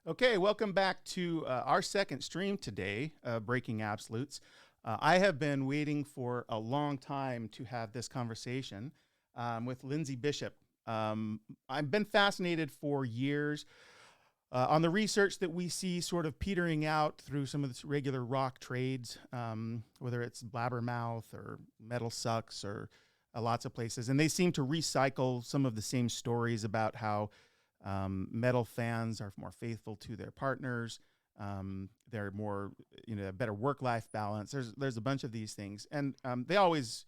Okay, welcome back to our second stream today, Breaking Absolutes. I have been waiting for a long time to have this conversation with Lindsay Bishop. I've been fascinated for years on the research that we see sort of petering out through some of the regular rock trades, whether it's Blabbermouth or Metal Sucks or lots of places. And they seem to recycle some of the same stories about how metal fans are more faithful to their partners. They're more, a better work-life balance. There's a bunch of these things, and they always,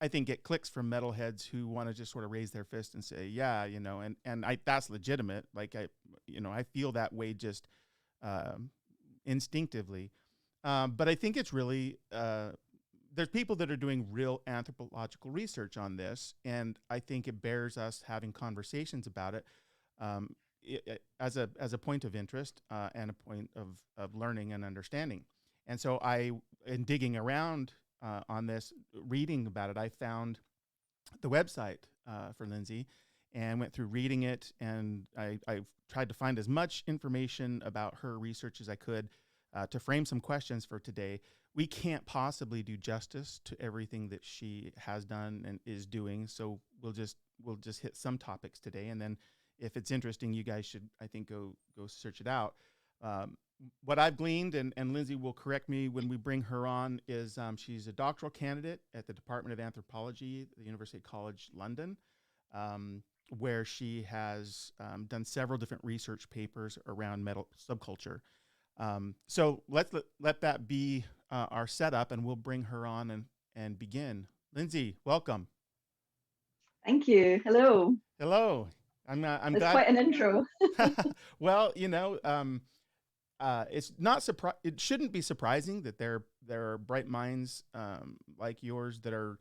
I think, get clicks from metalheads who want to just sort of raise their fist and say, yeah, and that's legitimate. Like I feel that way just instinctively. But I think it's really there's people that are doing real anthropological research on this, and I think it bears us having conversations about it. As a point of interest and a point of learning and understanding. And so in digging around on this, reading about it, I found the website for Lindsay and went through reading it. And I've tried to find as much information about her research as I could to frame some questions for today. We can't possibly do justice to everything that she has done and is doing. So we'll just hit some topics today, and then if it's interesting, you guys should, I think, go search it out. What I've gleaned, and Lindsay will correct me when we bring her on, is she's a doctoral candidate at the Department of Anthropology at the University College London, where she has done several different research papers around metal subculture. So let that be our setup, and we'll bring her on and begin. Lindsay, welcome. Thank you. Hello. Hello. I'm That's glad. quite an intro. Well, it's not it shouldn't be surprising that there are bright minds like yours that are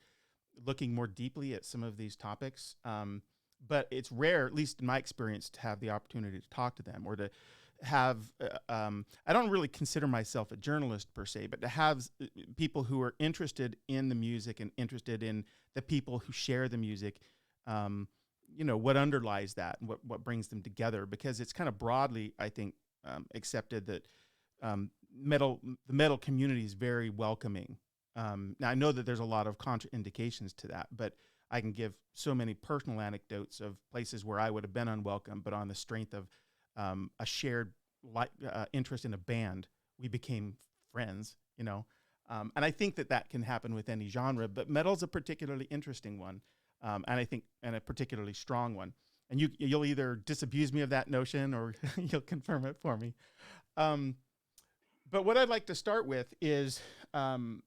looking more deeply at some of these topics. But it's rare, at least in my experience, to have the opportunity to talk to them or to have. I don't really consider myself a journalist per se, but to have people who are interested in the music and interested in the people who share the music. What underlies that and what brings them together, because it's kind of broadly, I think, accepted that the metal community is very welcoming. Now I know that there's a lot of contraindications to that, but I can give so many personal anecdotes of places where I would have been unwelcome, but on the strength of a shared interest in a band, we became friends, and I think that can happen with any genre, but metal's a particularly interesting one. And I think, and a particularly strong one. And you'll either disabuse me of that notion or you'll confirm it for me. But what I'd like to start with is some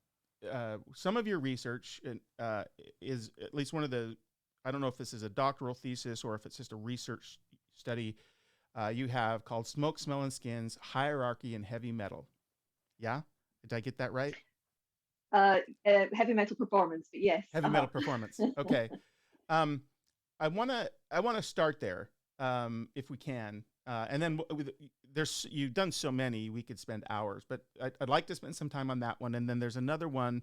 of your research is at least one of the, I don't know if this is a doctoral thesis or if it's just a research study you have called Smoke, Smell, and Skins, Hierarchy in Heavy Metal. Yeah? Did I get that right? Heavy metal performance, but yes. Heavy metal performance. Okay. I want to start there, if we can, and then you've done so many, we could spend hours, but I'd like to spend some time on that one, and then there's another one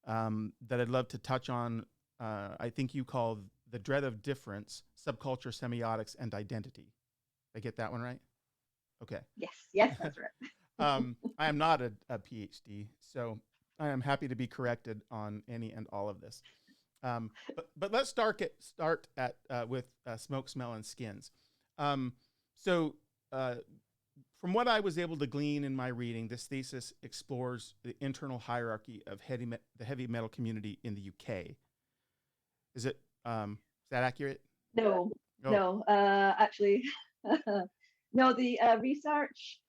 that I'd love to touch on. I think you call The Dread of Difference: Subculture, Semiotics, and Identity. Did I get that one right? Okay. Yes, that's right. I am not a PhD, so I am happy to be corrected on any and all of this. But let's start at with Smoke, Smell, and Skins. So from what I was able to glean in my reading, this thesis explores the internal hierarchy of the heavy metal community in the UK. Is that accurate? No, Oh. no, actually, no. The research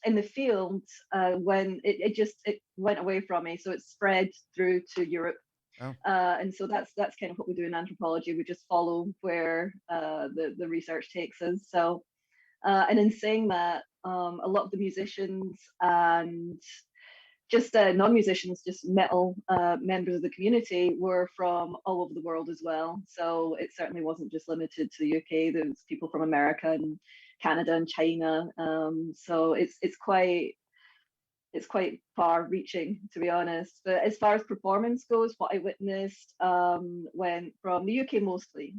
in the field when it went away from me, so it spread through to Europe. Oh. And so that's kind of what we do in anthropology. We just follow where the research takes us. So, and in saying that, a lot of the musicians and just non-musicians, just metal members of the community were from all over the world as well. So it certainly wasn't just limited to the UK. There's people from America and Canada and China. So it's quite far-reaching, to be honest. But as far as performance goes, what I witnessed went from the UK mostly,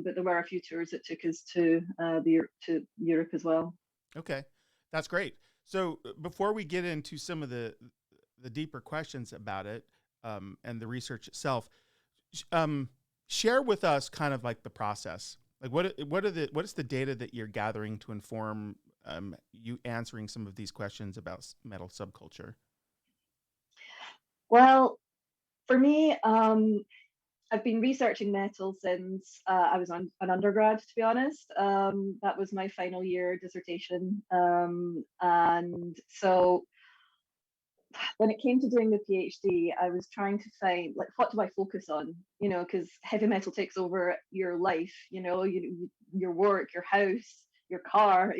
but there were a few tours that took us to to Europe as well. Okay, that's great. So before we get into some of the deeper questions about it, and the research itself, um, share with us kind of like the process. Like what is the data that you're gathering to inform you answering some of these questions about metal subculture? Well, for me, I've been researching metal since I was an undergrad, to be honest. That was my final year dissertation. And so when it came to doing the PhD, I was trying to find, like, what do I focus on? You know, because heavy metal takes over your life, your work, your house, your car,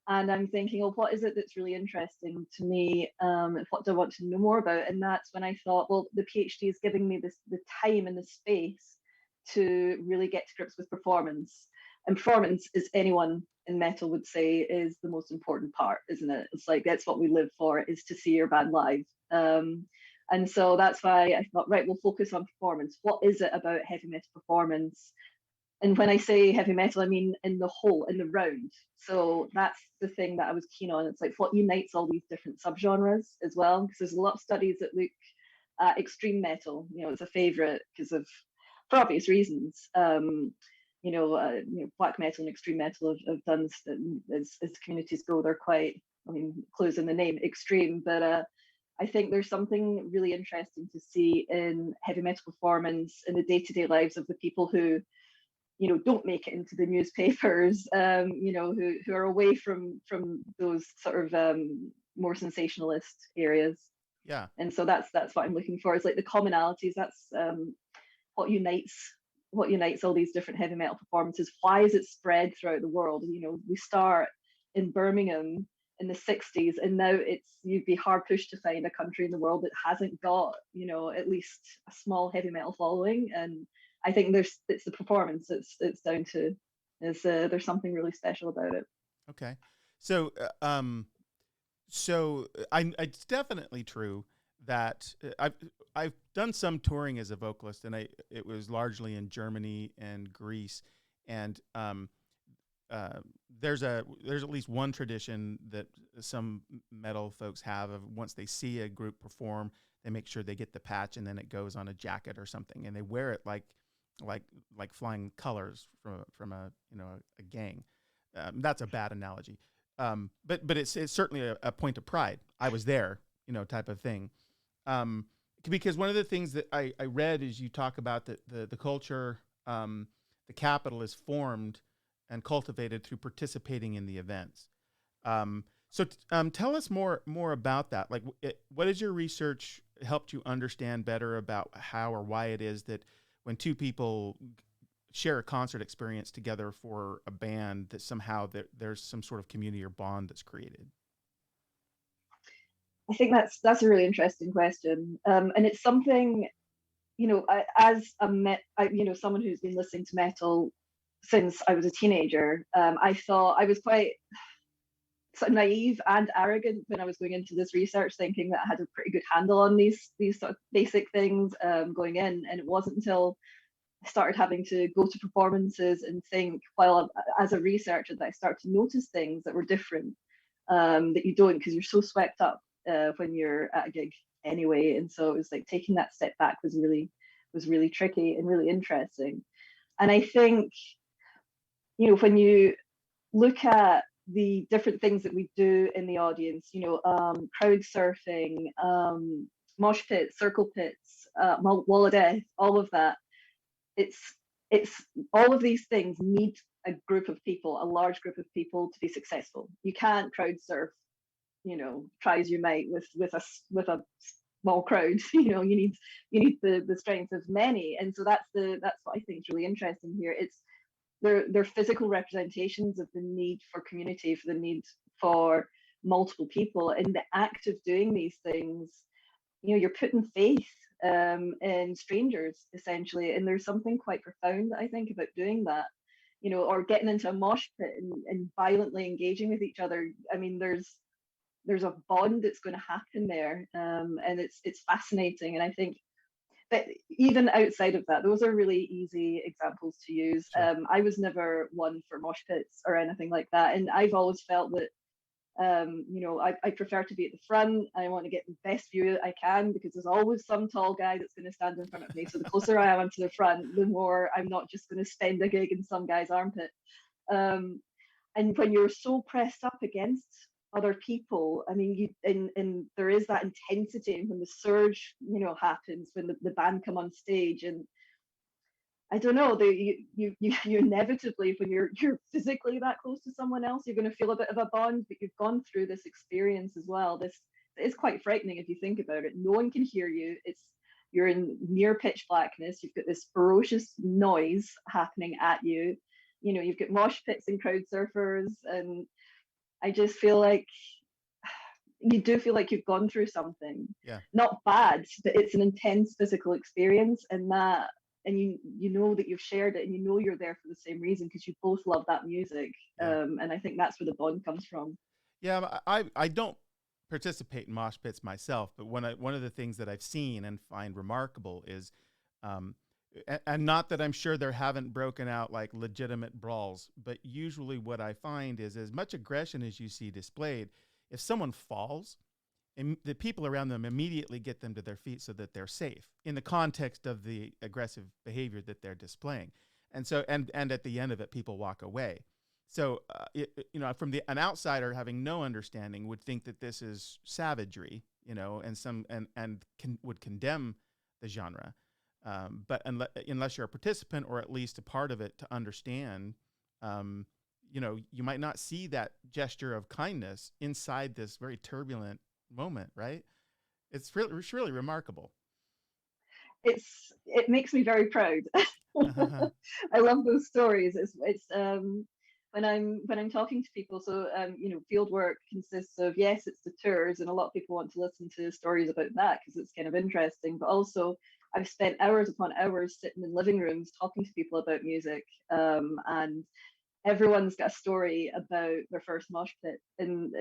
and I'm thinking, oh, what is it that's really interesting to me? What do I want to know more about? And that's when I thought, well, the PhD is giving me the time and the space to really get to grips with performance. And performance, as anyone in metal would say, is the most important part, isn't it? It's like that's what we live for, is to see your band live. And so that's why I thought, right, we'll focus on performance. What is it about heavy metal performance? And when I say heavy metal, I mean in the whole, in the round. So that's the thing that I was keen on. It's like what unites all these different subgenres as well, because there's a lot of studies that look at extreme metal. It's a favorite because of, for obvious reasons. Black metal and extreme metal have done, as communities go, they're quite, I mean, clues in the name, extreme. But I think there's something really interesting to see in heavy metal performance in the day-to-day lives of the people who don't make it into the newspapers, who are away from those sort of more sensationalist areas. Yeah. And so that's what I'm looking for. It's like the commonalities. That's what unites all these different heavy metal performances. Why is it spread throughout the world? We start in Birmingham in the 60s, and now you'd be hard pushed to find a country in the world that hasn't got at least a small heavy metal following. And I think it's the performance. It's down to there's something really special about it. Okay. So it's definitely true that I've done some touring as a vocalist, and it was largely in Germany and Greece, and there's at least one tradition that some metal folks have of once they see a group perform, they make sure they get the patch, and then it goes on a jacket or something, and they wear it like flying colors from a gang. That's a bad analogy, but it's certainly a point of pride. I was there, type of thing. Because one of the things that I read is you talk about that the culture, the capital is formed and cultivated through participating in the events. So tell us more about that. Like, what has your research helped you understand better about how or why it is that when two people share a concert experience together for a band, that somehow there's some sort of community or bond that's created? I think that's a really interesting question, and it's something, as someone who's been listening to metal since I was a teenager. I thought I was quite sort of naive and arrogant when I was going into this research, thinking that I had a pretty good handle on these sort of basic things going in. And it wasn't until I started having to go to performances and think, while as a researcher, that I started to notice things that were different, that you don't, because you're so swept up when you're at a gig anyway. And so it was like taking that step back was really tricky and really interesting. And I think, when you look at the different things that we do in the audience, crowd surfing, mosh pits, circle pits, wall of death, all of that, it's all of these things need a group of people, a large group of people, to be successful. You can't crowd surf, try as you might with a small crowd. You need the strength of many. And so that's what I think is really interesting here. They're physical representations of the need for community, for the need for multiple people. In the act of doing these things, you're putting faith in strangers, essentially. And there's something quite profound, I think, about doing that, or getting into a mosh pit and violently engaging with each other. I mean, there's a bond that's going to happen there. And it's fascinating. And I think but even outside of that, those are really easy examples to use. Sure. I was never one for mosh pits or anything like that, and I've always felt that I prefer to be at the front. I want to get the best view I can because there's always some tall guy that's going to stand in front of me. So the closer I am to the front, the more I'm not just going to spend a gig in some guy's armpit. Um, and when you're so pressed up against other people, I mean, and there is that intensity, and when the surge, happens, when the band come on stage, and I don't know, you inevitably, when you're physically that close to someone else, you're going to feel a bit of a bond, but you've gone through this experience as well. This is quite frightening if you think about it. No one can hear you. You're in near pitch blackness. You've got this ferocious noise happening at you. You've got mosh pits and crowd surfers, and I just feel like you do feel like you've gone through something. Yeah. Not bad, but it's an intense physical experience, and you know that you've shared it, and you know you're there for the same reason because you both love that music. Yeah. And I think that's where the bond comes from. Yeah, I don't participate in mosh pits myself, but one of the things that I've seen and find remarkable is, and not that I'm sure there haven't broken out like legitimate brawls, but usually what I find is as much aggression as you see displayed, if someone falls, and the people around them immediately get them to their feet so that they're safe in the context of the aggressive behavior that they're displaying. And so, and at the end of it, people walk away. So, from an outsider having no understanding would think that this is savagery, would condemn the genre. But unless you're a participant or at least a part of it to understand, you might not see that gesture of kindness inside this very turbulent moment, right? It's really remarkable. It makes me very proud. I love those stories. It's when I'm talking to people. So field work consists of, yes, it's the tours, and a lot of people want to listen to stories about that because it's kind of interesting. But also, I've spent hours upon hours sitting in living rooms talking to people about music, and everyone's got a story about their first mosh pit, and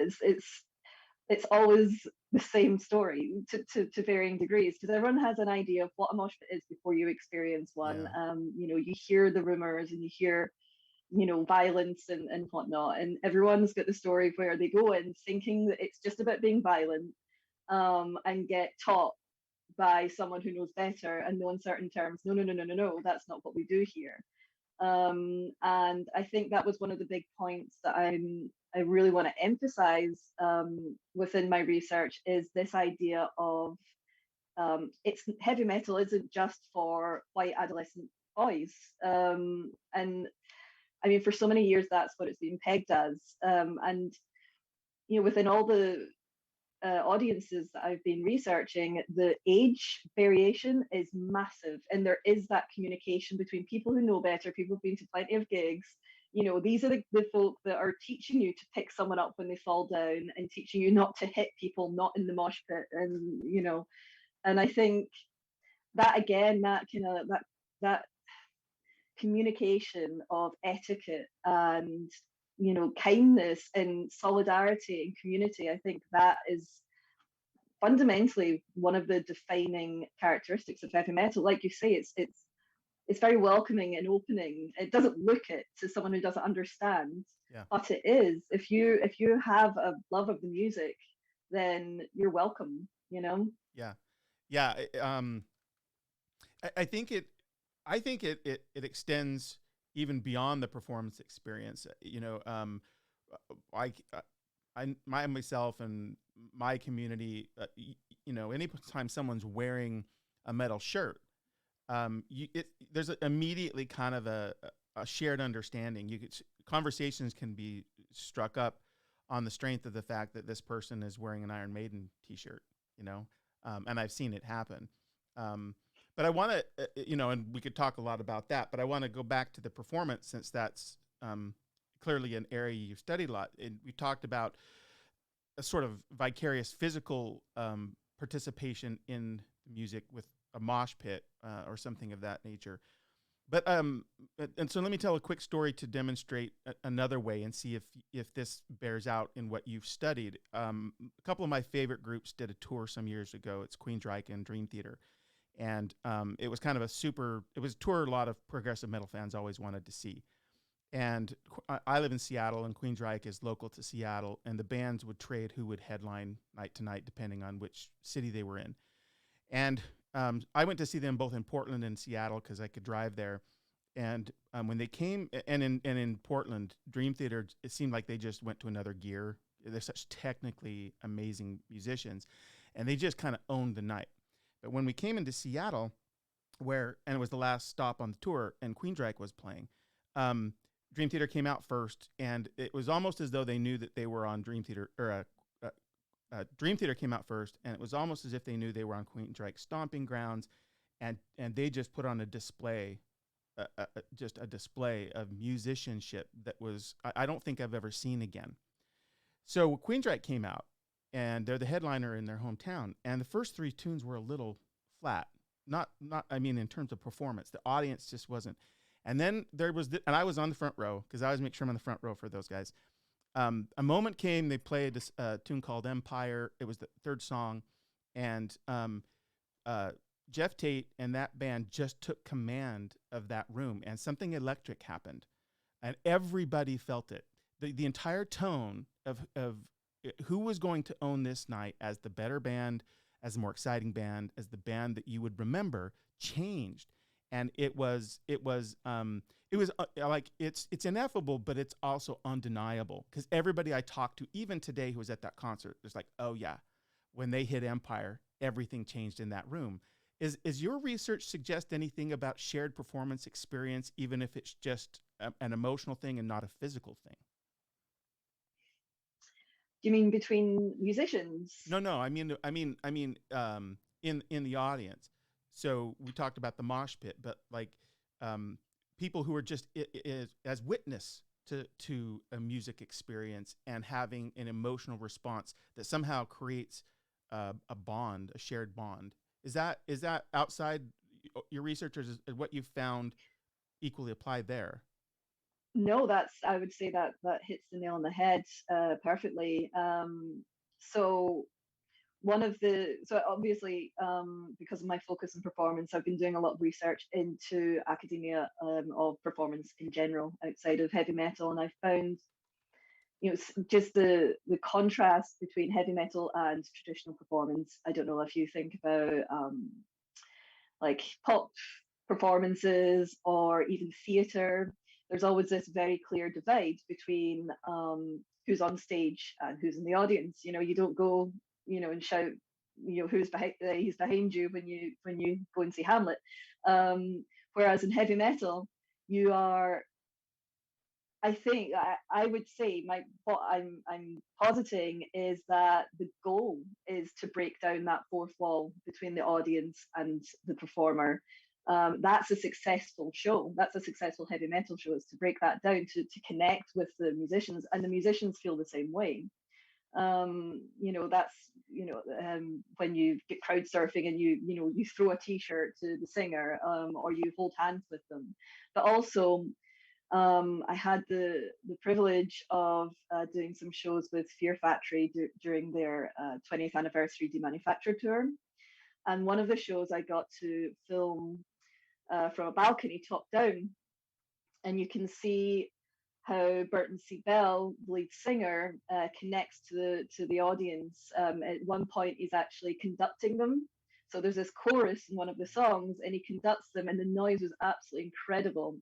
it's always the same story to varying degrees because everyone has an idea of what a mosh pit is before you experience one. Yeah. You hear the rumors and you hear violence and whatnot, and everyone's got the story where they go in thinking that it's just about being violent, and get taught by someone who knows better and know in certain terms, no, that's not what we do here. And I think that was one of the big points that I really want to emphasize within my research is this idea of it's heavy metal isn't just for white adolescent boys. And I mean, for so many years, that's what it's been pegged as. And within all the audiences that I've been researching, the age variation is massive, and there is that communication between people who know better, people who've been to plenty of gigs. These are the folk that are teaching you to pick someone up when they fall down and teaching you not to hit people, not in the mosh pit, and I think that again, that kind of that communication of etiquette and kindness and solidarity and community, I think that is fundamentally one of the defining characteristics of heavy metal. Like you say, it's very welcoming and opening. It doesn't look it to someone who doesn't understand, Yeah. but it is. If you have a love of the music, then you're welcome. Yeah. Yeah. I think it extends even beyond the performance experience. I myself and my community, anytime someone's wearing a metal shirt, there's immediately kind of a shared understanding. Conversations can be struck up on the strength of the fact that this person is wearing an Iron Maiden t-shirt, and I've seen it happen. But I want to, and we could talk a lot about that, but I want to go back to the performance since that's clearly an area you've studied a lot. And we talked about a sort of vicarious physical participation in music with a mosh pit or something of that nature. But and so let me tell a quick story to demonstrate another way and see if this bears out in what you've studied. A couple of my favorite groups did a tour some years ago. It's Queensryche and Dream Theater. And it was kind of it was a tour a lot of progressive metal fans always wanted to see. And I live in Seattle, and Queensryche is local to Seattle, and the bands would trade who would headline night to night depending on which city they were in. And I went to see them both in Portland and Seattle because I could drive there. And when they came, and in Portland, Dream Theater, it seemed like they just went to another gear. They're such technically amazing musicians, and they just kind of owned the night. But when we came into Seattle, and it was the last stop on the tour, and Queensryche was playing, Dream Theater came out first, and it was almost as though they knew that they were on Dream Theater, or Dream Theater came out first, and it was almost as if they knew they were on Queensryche's stomping grounds, and they just put on a display, just a display of musicianship that was I don't think I've ever seen again. So Queensryche came out, and they're the headliner in their hometown, and the first three tunes were a little flat. Not I mean in terms of performance, the audience just wasn't. And then there was, and I was on the front row because I always make sure I'm on the front row for those guys. A moment came, they played a tune called Empire. It was the third song, and Jeff Tate and that band just took command of that room, and something electric happened, and everybody felt it. The entire tone of who was going to own this night as the better band, as the more exciting band, as the band that you would remember changed. And it was like it's ineffable, but it's also undeniable because everybody I talked to, even today, who was at that concert, was like, "Oh yeah, when they hit Empire, everything changed in that room." Is your research suggest anything about shared performance experience, even if it's just an emotional thing and not a physical thing? Do you mean between musicians? No. I mean, in the audience. So we talked about the mosh pit, but like people who are just as witness to a music experience and having an emotional response that somehow creates a bond, a shared bond. Is that outside your research, or is what you found equally applied there? No, I would say that hits the nail on the head perfectly. So so obviously, because of my focus on performance, I've been doing a lot of research into academia of performance in general outside of heavy metal, and I found, just the contrast between heavy metal and traditional performance. I don't know if you think about like pop performances or even theatre. There's always this very clear divide between who's on stage and who's in the audience. You don't go, and shout, who's behind, he's behind you when you go and see Hamlet. Whereas in heavy metal, you are. I think I would say what I'm positing is that the goal is to break down that fourth wall between the audience and the performer. That's a successful show. That's a successful heavy metal show, is to break that down, to connect with the musicians, and the musicians feel the same way. That's when you get crowd surfing and you throw a t-shirt to the singer, or you hold hands with them. But also, I had the privilege of doing some shows with Fear Factory during their 20th anniversary Demanufacture tour. And one of the shows I got to film from a balcony top down. And you can see how Burton C. Bell, the lead singer, connects to the audience. At one point, he's actually conducting them. So there's this chorus in one of the songs, and he conducts them, and the noise was absolutely incredible.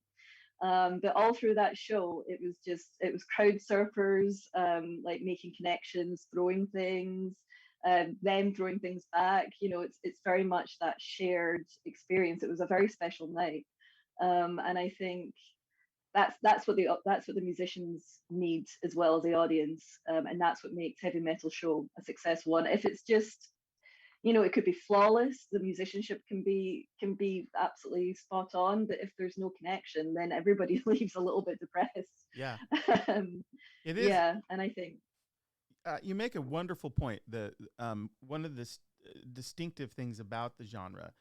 But all through that show, it was crowd surfers, like making connections, throwing things, them throwing things back. It's very much that shared experience. It was a very special night, and I think that's what the musicians need as well as the audience, and that's what makes heavy metal show a successful one. If it's just, it could be flawless, the musicianship can be absolutely spot on, but if there's no connection, then everybody leaves a little bit depressed. Yeah, um, it is. yeah, and I think You make a wonderful point. One of the distinctive things about the genre,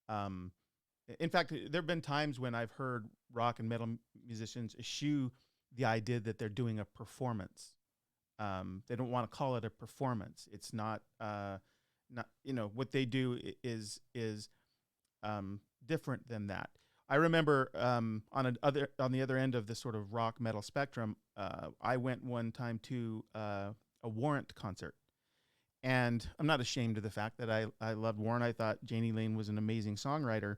in fact, there have been times when I've heard rock and metal musicians eschew the idea that they're doing a performance. They don't want to call it a performance. It's not what they do is different than that. I remember on the other end of the sort of rock metal spectrum, I went one time to a Warrant concert, and I'm not ashamed of the fact that I loved Warrant. I thought Janie Lane was an amazing songwriter.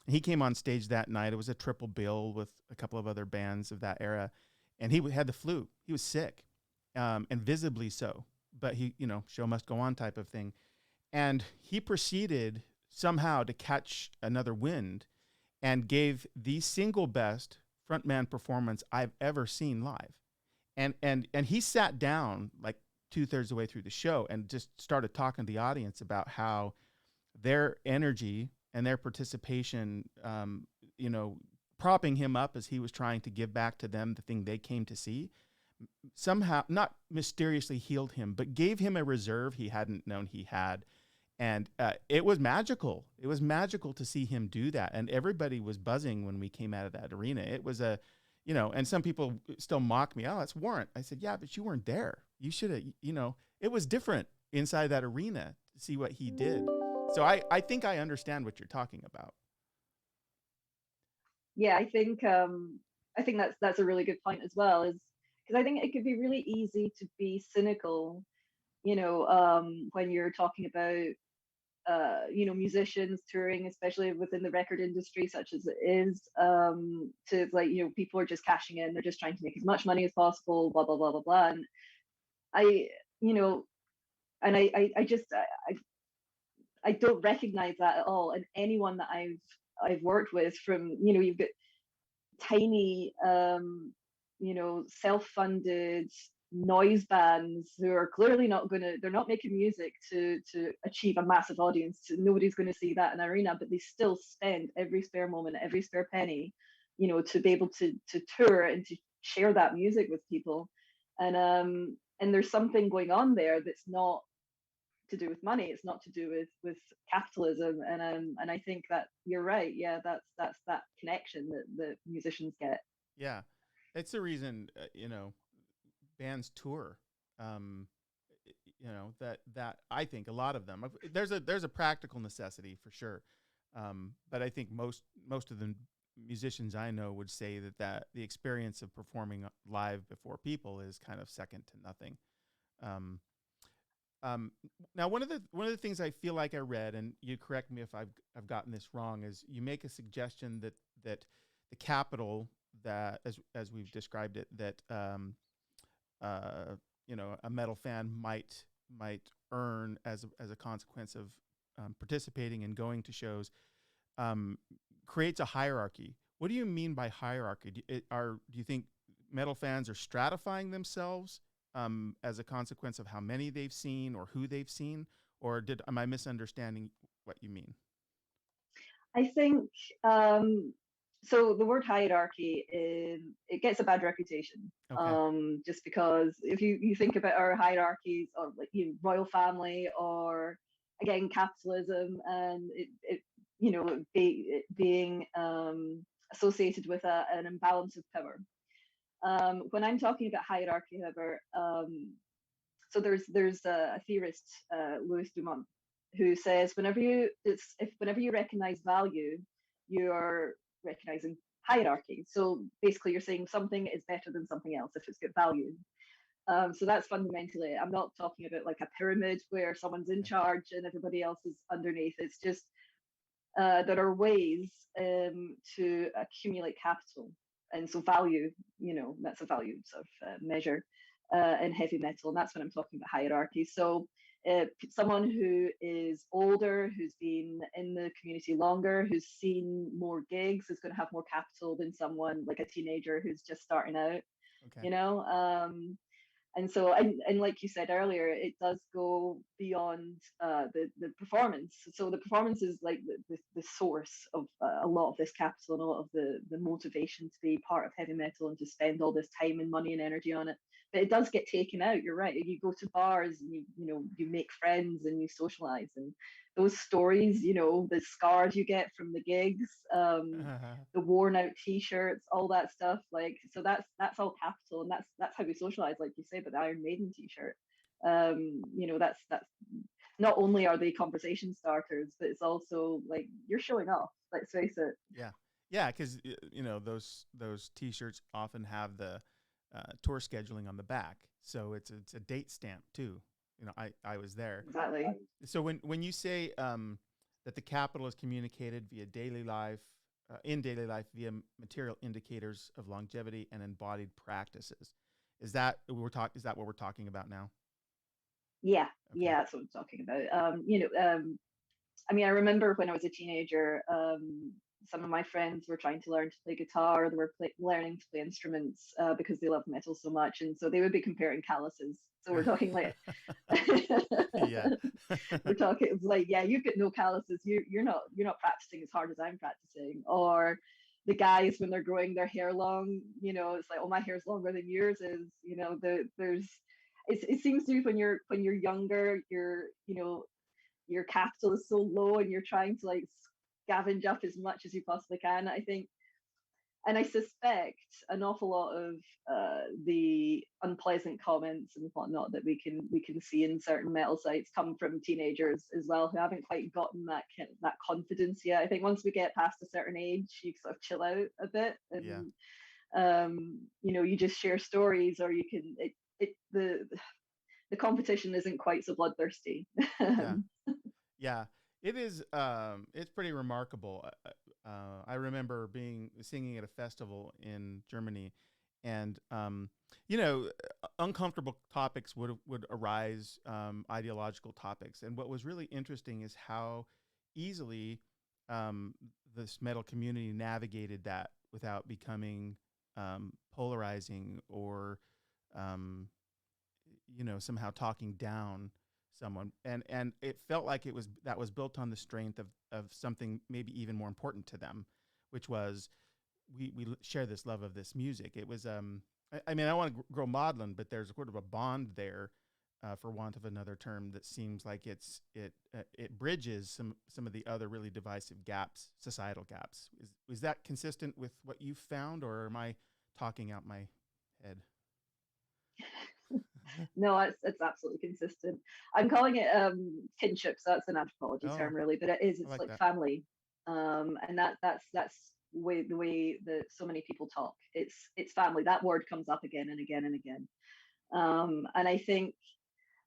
He came on stage that night. It was a triple bill with a couple of other bands of that era, and he had the flu. He was sick, and visibly so. But he, show must go on type of thing. And he proceeded somehow to catch another wind and gave the single best frontman performance I've ever seen live. And he sat down like 2/3 the way through the show and just started talking to the audience about how their energy and their participation, propping him up as he was trying to give back to them the thing they came to see, somehow not mysteriously healed him, but gave him a reserve he hadn't known he had. And it was magical. It was magical to see him do that. And everybody was buzzing when we came out of that arena. It was and some people still mock me. Oh, it's Warrant. I said, yeah, but you weren't there. You should have, it was different inside that arena to see what he did. So I think I understand what you're talking about. Yeah, I think that's a really good point as well, is because I think it could be really easy to be cynical, when you're talking about musicians touring, especially within the record industry, such as it is, to people are just cashing in, they're just trying to make as much money as possible, blah blah blah blah blah. And I, and I just I don't recognize that at all in anyone that I've worked with. From you've got tiny self-funded noise bands who are clearly they're not making music to achieve a massive audience. Nobody's going to see that in an arena, but they still spend every spare moment, every spare penny, to be able to tour and to share that music with people. And there's something going on there that's not to do with money. It's not to do with capitalism. And I think that you're right. Yeah, that's that connection that musicians get. Yeah, it's the reason bands tour. That I think a lot of them, there's a practical necessity for sure, but I think most of the musicians I know would say that the experience of performing live before people is kind of second to nothing. Now one of the things I feel like I read, and you correct me if I've gotten this wrong, is you make a suggestion that the capital that as we've described it, that a metal fan might earn as a consequence of participating and going to shows, creates a hierarchy. What do you mean by hierarchy? Do you think metal fans are stratifying themselves as a consequence of how many they've seen or who they've seen, or am I misunderstanding what you mean? I think so. The word hierarchy it gets a bad reputation. Okay. Just because if you think about our hierarchies, or like royal family, or again capitalism, and it being associated with an imbalance of power. When I'm talking about hierarchy, however, so there's a theorist, Louis Dumont, who says whenever you recognize value, you are recognizing hierarchy. So basically, you're saying something is better than something else if it's got value. So that's fundamentally it. I'm not talking about like a pyramid where someone's in charge and everybody else is underneath. It's just there are ways to accumulate capital, and so value, that's a value sort of measure in heavy metal, and that's when I'm talking about hierarchy. So someone who is older, who's been in the community longer, who's seen more gigs, is going to have more capital than someone like a teenager who's just starting out. Okay. And so, and like you said earlier, it does go beyond the performance. So the performance is like the source of a lot of this capital and a lot of the motivation to be part of heavy metal and to spend all this time and money and energy on it. But it does get taken out. You're right. You go to bars and you make friends and you socialize, and those stories, the scars you get from the gigs, the worn out T-shirts, all that stuff. Like, so that's all capital, and that's how we socialize, like you say. But the Iron Maiden T-shirt, that's not only are they conversation starters, but it's also like you're showing off. Let's face it. Yeah, yeah, because those T-shirts often have the tour scheduling on the back, so it's a date stamp too. I was there. Exactly. So when you say that the capital is communicated via daily life, in daily life via material indicators of longevity and embodied practices, is that Is that what we're talking about now? Yeah, Okay. yeah, that's what I'm talking about. I mean, I remember when I was a teenager, some of my friends were trying to learn to play guitar. They were learning to play instruments because they love metal so much, and so they would be comparing calluses. So we're talking like, Yeah. we're talking it's like, yeah, you've got no calluses. You're not practicing as hard as I'm practicing. Or the guys when they're growing their hair long, it's like, oh, my hair's longer than yours is. There's it seems to be when you're younger, your capital is so low and you're trying to like scavenge up as much as you possibly can. I think, and I suspect an awful lot of the unpleasant comments and whatnot that we can see in certain metal sites come from teenagers as well, who haven't quite gotten that confidence yet. I think once we get past a certain age, you sort of chill out a bit, Yeah. and you just share stories, or you can the competition isn't quite so bloodthirsty. Yeah. Yeah, it is. It's pretty remarkable. I remember singing at a festival in Germany, and uncomfortable topics would arise, ideological topics. And what was really interesting is how easily um, this metal community navigated that without becoming polarizing or um, somehow talking down someone, and it felt like that was built on the strength of something maybe even more important to them, which was we share this love of this music. It was I mean, I want to grow maudlin, but there's sort of a bond there, for want of another term, that seems like it bridges some of the other really divisive gaps, societal gaps. Is that consistent with what you found, or am I talking out my head? No, it's absolutely consistent. I'm calling it kinship, so that's an anthropology Oh, term, really, but I it's like like that. family, and that's the way that so many people talk. It's family. That word comes up again and again and again, and I think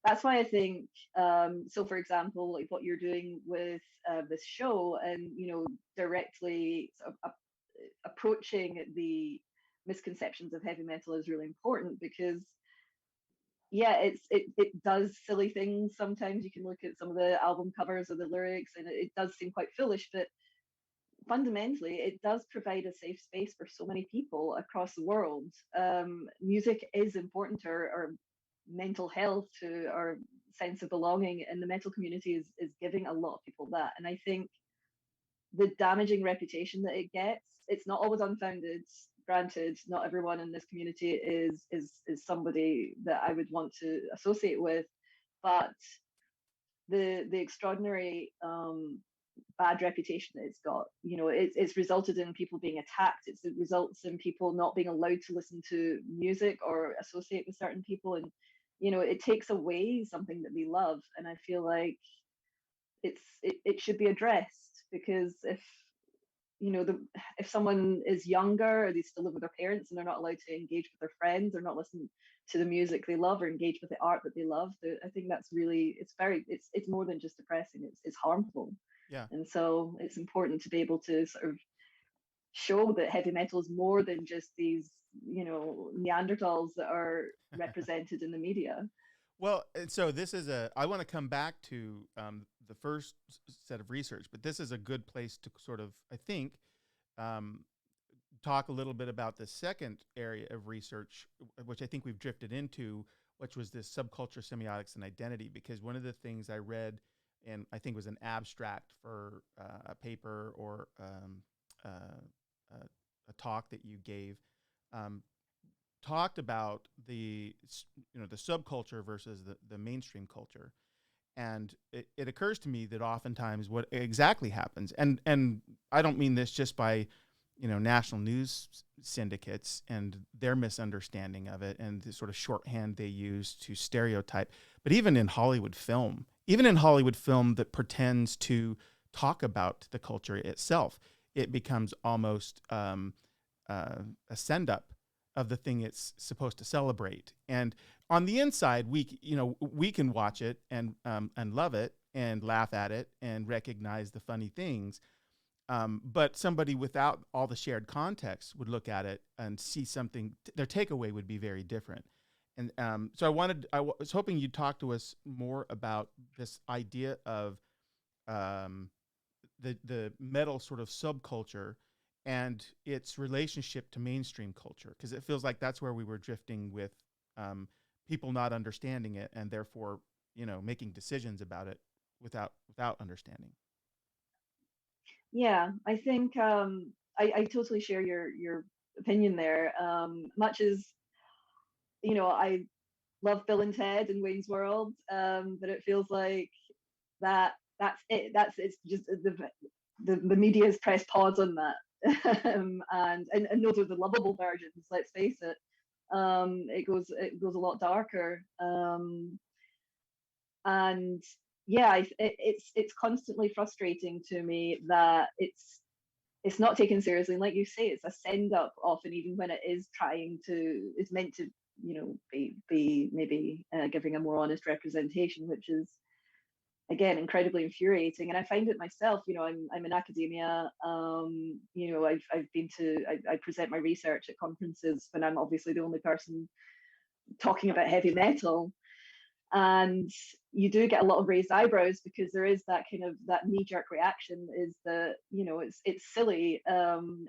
that's why I think so. For example, like what you're doing with this show, and directly sort of approaching the misconceptions of heavy metal is really important, because yeah, it does silly things sometimes. You can look at some of the album covers or the lyrics, and it does seem quite foolish, but fundamentally, it does provide a safe space for so many people across the world. Music is important to our mental health, to our sense of belonging, and the metal community is giving a lot of people that. And I think the damaging reputation that it gets, it's not always unfounded. Granted, not everyone in this community is somebody that I would want to associate with, but the extraordinary bad reputation that it's got, it's resulted in people being attacked. It results in people not being allowed to listen to music or associate with certain people, and it takes away something that we love. And I feel like it should be addressed, because if someone is younger, or they still live with their parents and they're not allowed to engage with their friends, or not listen to the music they love, or engage with the art that they love, I think that's really, it's more than just depressing, it's harmful. Yeah. And so it's important to be able to sort of show that heavy metal is more than just these Neanderthals that are represented in the media. Well, and so I want to come back to the first set of research, but this is a good place to sort of, I think, um, talk a little bit about the second area of research, which I think we've drifted into, which was this subculture, semiotics, and identity. Because one of the things I read, and I think was an abstract for a paper or a talk that you gave, um, talked about the subculture versus the mainstream culture. And it occurs to me that oftentimes what exactly happens, and I don't mean this just by national news syndicates and their misunderstanding of it and the sort of shorthand they use to stereotype, but even in Hollywood film, even in Hollywood film that pretends to talk about the culture itself, it becomes almost a send up of the thing it's supposed to celebrate. And on the inside, we can watch it and love it and laugh at it and recognize the funny things. But somebody without all the shared context would look at it and see something. Their takeaway would be very different. And so I was hoping you'd talk to us more about this idea of the metal sort of subculture and its relationship to mainstream culture, because it feels like that's where we were drifting with people not understanding it and therefore making decisions about it without understanding. Yeah, I think I totally share your opinion there. Much as I love Bill and Ted and Wayne's World, but it feels like that's it. That's it's just the media's pressed pause on that. And those are the lovable versions. Let's face it. It goes a lot darker. And yeah, it's constantly frustrating to me that it's not taken seriously. And like you say, it's a send up often, even when it's meant to be maybe giving a more honest representation, which is again incredibly infuriating. And I find it myself. I'm in academia. I present my research at conferences when I'm obviously the only person talking about heavy metal, and you do get a lot of raised eyebrows because there is that kind of that knee-jerk reaction is that it's silly,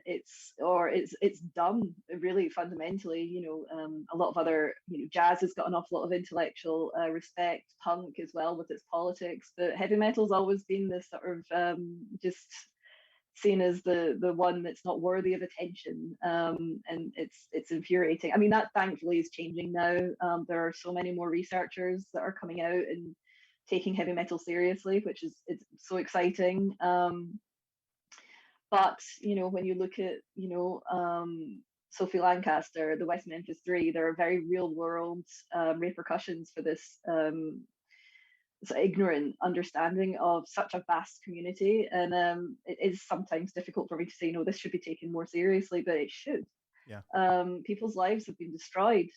it's dumb, really fundamentally. A lot of other jazz has got an awful lot of intellectual respect, punk as well with its politics, but heavy metal's always been this sort of just seen as the one that's not worthy of attention, and it's infuriating. I mean, that thankfully is changing now. There are so many more researchers that are coming out and taking heavy metal seriously, which is it's so exciting. But when you look at Sophie Lancaster, the West Memphis Three, there are very real world repercussions for this ignorant understanding of such a vast community. And it is sometimes difficult for me to say, no, this should be taken more seriously, but it should. Yeah. People's lives have been destroyed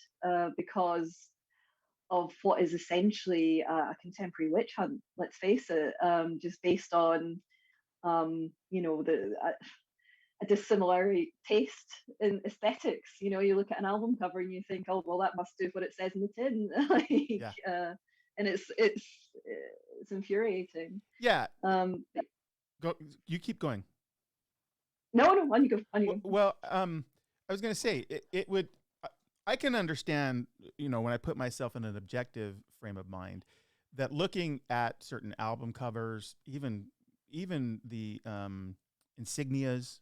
because of what is essentially a contemporary witch hunt, let's face it, just based on a dissimilar taste in aesthetics. You look at an album cover and you think, oh well, that must do what it says in the tin. And it's infuriating. Yeah. Go. You keep going. No, on you go. Well, I was going to say it would. I can understand, when I put myself in an objective frame of mind, that looking at certain album covers, even the insignias,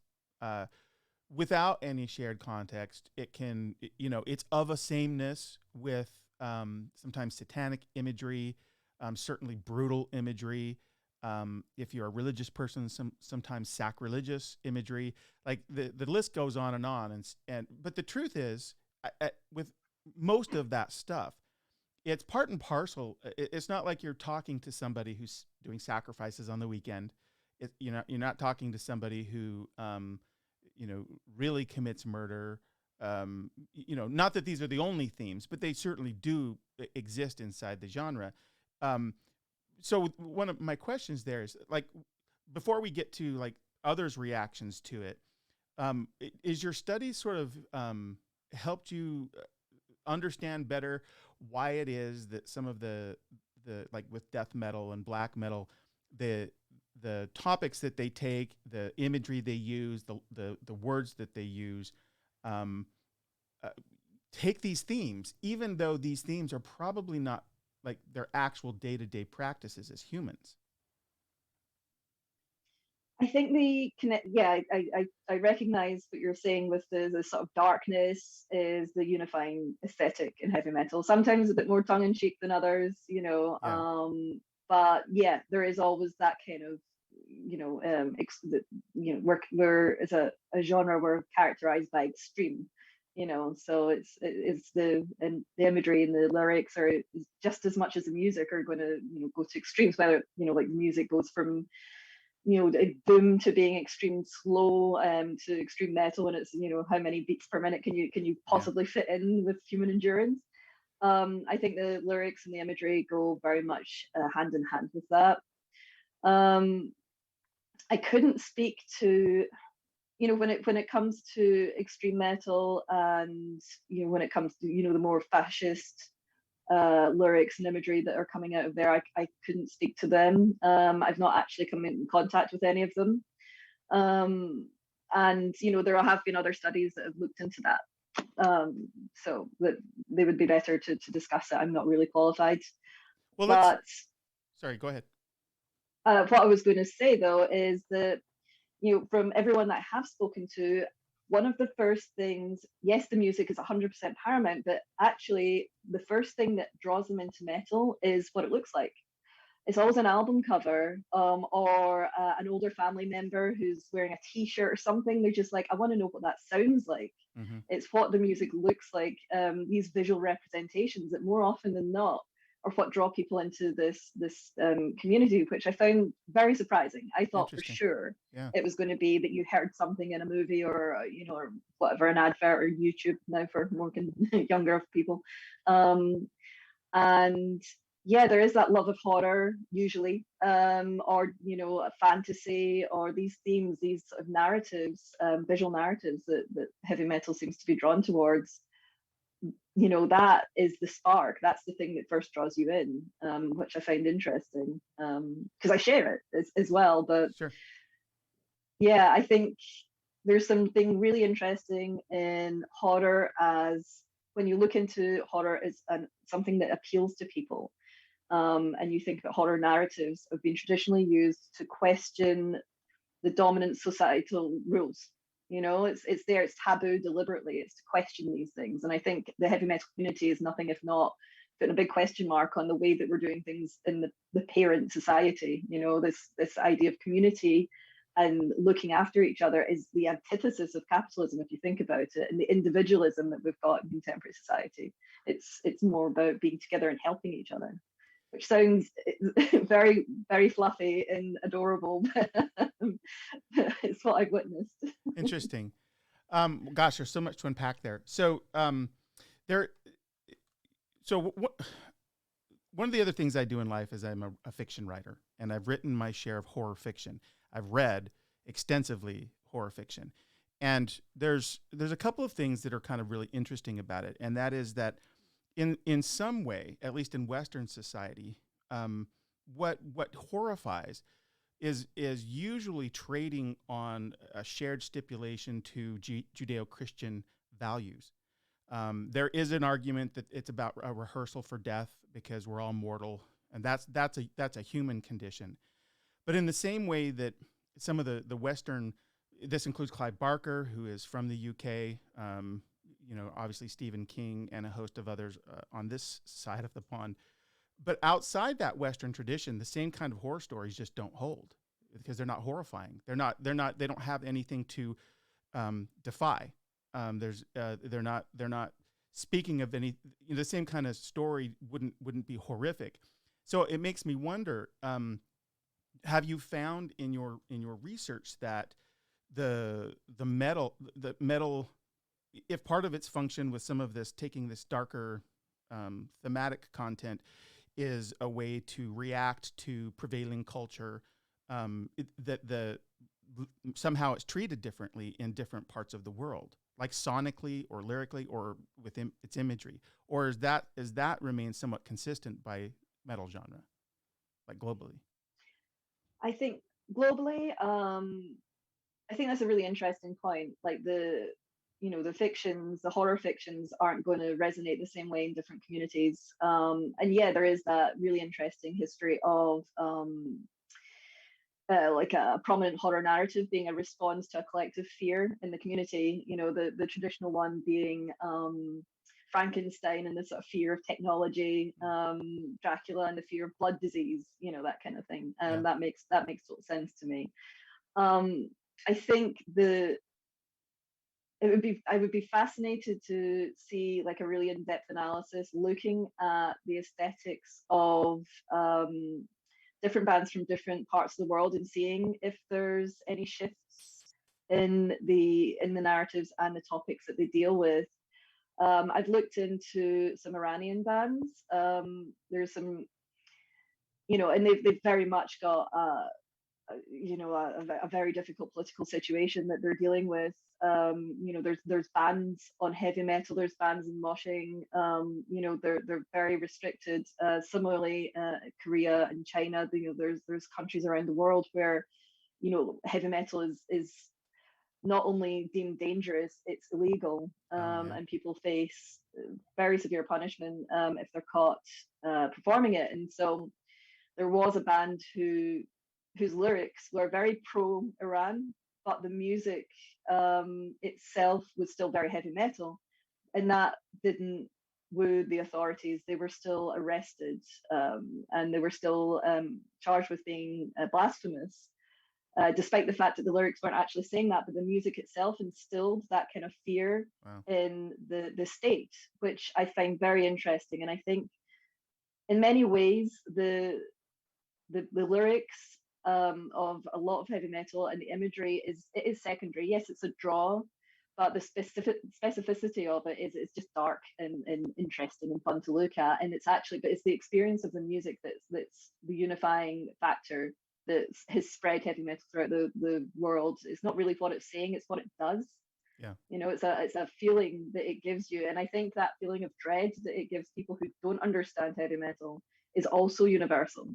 without any shared context, it can, it's of a sameness with sometimes satanic imagery, certainly brutal imagery. If you're a religious person, sometimes sacrilegious imagery. Like the list goes on and on. But the truth is, with most of that stuff, it's part and parcel. It's not like you're talking to somebody who's doing sacrifices on the weekend. You're not talking to somebody who really commits murder. Not that these are the only themes, but they certainly do exist inside the genre. So one of my questions there is, like, before we get to like others' reactions to it, is your study sort of helped you understand better why it is that some of the like with death metal and black metal, the topics that they take, the imagery they use, the words that they use, take these themes, even though these themes are probably not like their actual day-to-day practices as humans? I think I recognize what you're saying with the sort of darkness is the unifying aesthetic in heavy metal. Sometimes a bit more tongue in cheek than others, Yeah. but yeah, there is always that kind of, we're as a genre, we're characterized by extreme So it's the imagery and the lyrics are just as much as the music are going to go to extremes, whether like the music goes from boom to being extreme slow to extreme metal, and it's how many beats per minute can you Yeah. possibly fit in with human endurance. I think the lyrics and the imagery go very much hand in hand with that. um, I couldn't speak to when it comes to extreme metal, and when it comes to the more fascist lyrics and imagery that are coming out of there. I couldn't speak to them. I've not actually come in contact with any of them. And there have been other studies that have looked into that. So that they would be better to discuss it. I'm not really qualified. Well, But sorry, go ahead. what I was going to say though is that from everyone that I have spoken to, one of the first things, yes, the music is 100% paramount, but actually the first thing that draws them into metal is what it looks like. It's always an album cover, or an older family member who's wearing a t-shirt or something. They're just like, I want to know what that sounds like. Hmm. It's what the music looks like. These visual representations that more often than not are what draw people into this community, which I found very surprising. I thought for Interesting. sure Yeah. it was going to be that you heard something in a movie or or whatever, an advert or YouTube now for more younger people. Um, and yeah, there is that love of horror usually, or a fantasy, or these themes, these sort of narratives, visual narratives that heavy metal seems to be drawn towards. That is the spark. That's the thing that first draws you in, which I find interesting, because I share it as well. But Sure. yeah, I think there's something really interesting in horror, as when you look into horror as something that appeals to people. And you think that horror narratives have been traditionally used to question the dominant societal rules. It's there, it's taboo deliberately, it's to question these things. And I think the heavy metal community is nothing if not putting a big question mark on the way that we're doing things in the parent society. This idea of community and looking after each other is the antithesis of capitalism, if you think about it, and the individualism that we've got in contemporary society. It's more about being together and helping each other, which sounds very, very fluffy and adorable, but it's what I've witnessed. Interesting. Gosh, there's so much to unpack there. So, there. So, one of the other things I do in life is I'm a fiction writer, and I've written my share of horror fiction. I've read extensively horror fiction, and there's a couple of things that are kind of really interesting about it, and that is that in some way, at least in Western society, what horrifies is usually trading on a shared stipulation to Judeo-Christian values. There is an argument that it's about a rehearsal for death because we're all mortal, and that's a human condition. But in the same way that some of the Western, this includes Clive Barker, who is from the UK, obviously Stephen King and a host of others on this side of the pond. But outside that Western tradition, the same kind of horror stories just don't hold because they're not horrifying. They don't have anything to defy. They're not speaking of any. The same kind of story wouldn't be horrific. So it makes me wonder. Have you found in your research that the metal, if part of its function with some of this taking this darker thematic content is a way to react to prevailing culture, that somehow it's treated differently in different parts of the world, like sonically or lyrically or within its imagery, or is that remains somewhat consistent by metal genre, like globally? I think globally, I think that's a really interesting point. Like the fictions, the horror fictions aren't going to resonate the same way in different communities. And yeah, there is that really interesting history of like a prominent horror narrative being a response to a collective fear in the community. The traditional one being Frankenstein and the sort of fear of technology, Dracula and the fear of blood disease, that kind of thing. Yeah. And that makes total sense to me. I think I would be fascinated to see like a really in-depth analysis looking at the aesthetics of different bands from different parts of the world and seeing if there's any shifts in the narratives and the topics that they deal with. I've looked into some Iranian bands. There's some, and they've very much got a very difficult political situation that they're dealing with. There's bans on heavy metal, there's bans in moshing. They're very restricted. Similarly, Korea and China, there's countries around the world where heavy metal is not only deemed dangerous, it's illegal, Oh yeah. and people face very severe punishment if they're caught performing it. And so there was a band whose lyrics were very pro Iran, but the music itself was still very heavy metal, and that didn't woo the authorities. They were still arrested, and they were still charged with being blasphemous. Despite the fact that the lyrics weren't actually saying that, but the music itself instilled that kind of fear Wow. in the state, which I find very interesting. And I think, in many ways, the lyrics of a lot of heavy metal and the imagery is secondary. Yes, it's a draw, but the specificity of it is it's just dark and interesting and fun to look at. And it's the experience of the music that's the unifying factor that has spread heavy metal throughout the world. It's not really what it's saying, it's what it does. Yeah. It's a feeling that it gives you. And I think that feeling of dread that it gives people who don't understand heavy metal is also universal.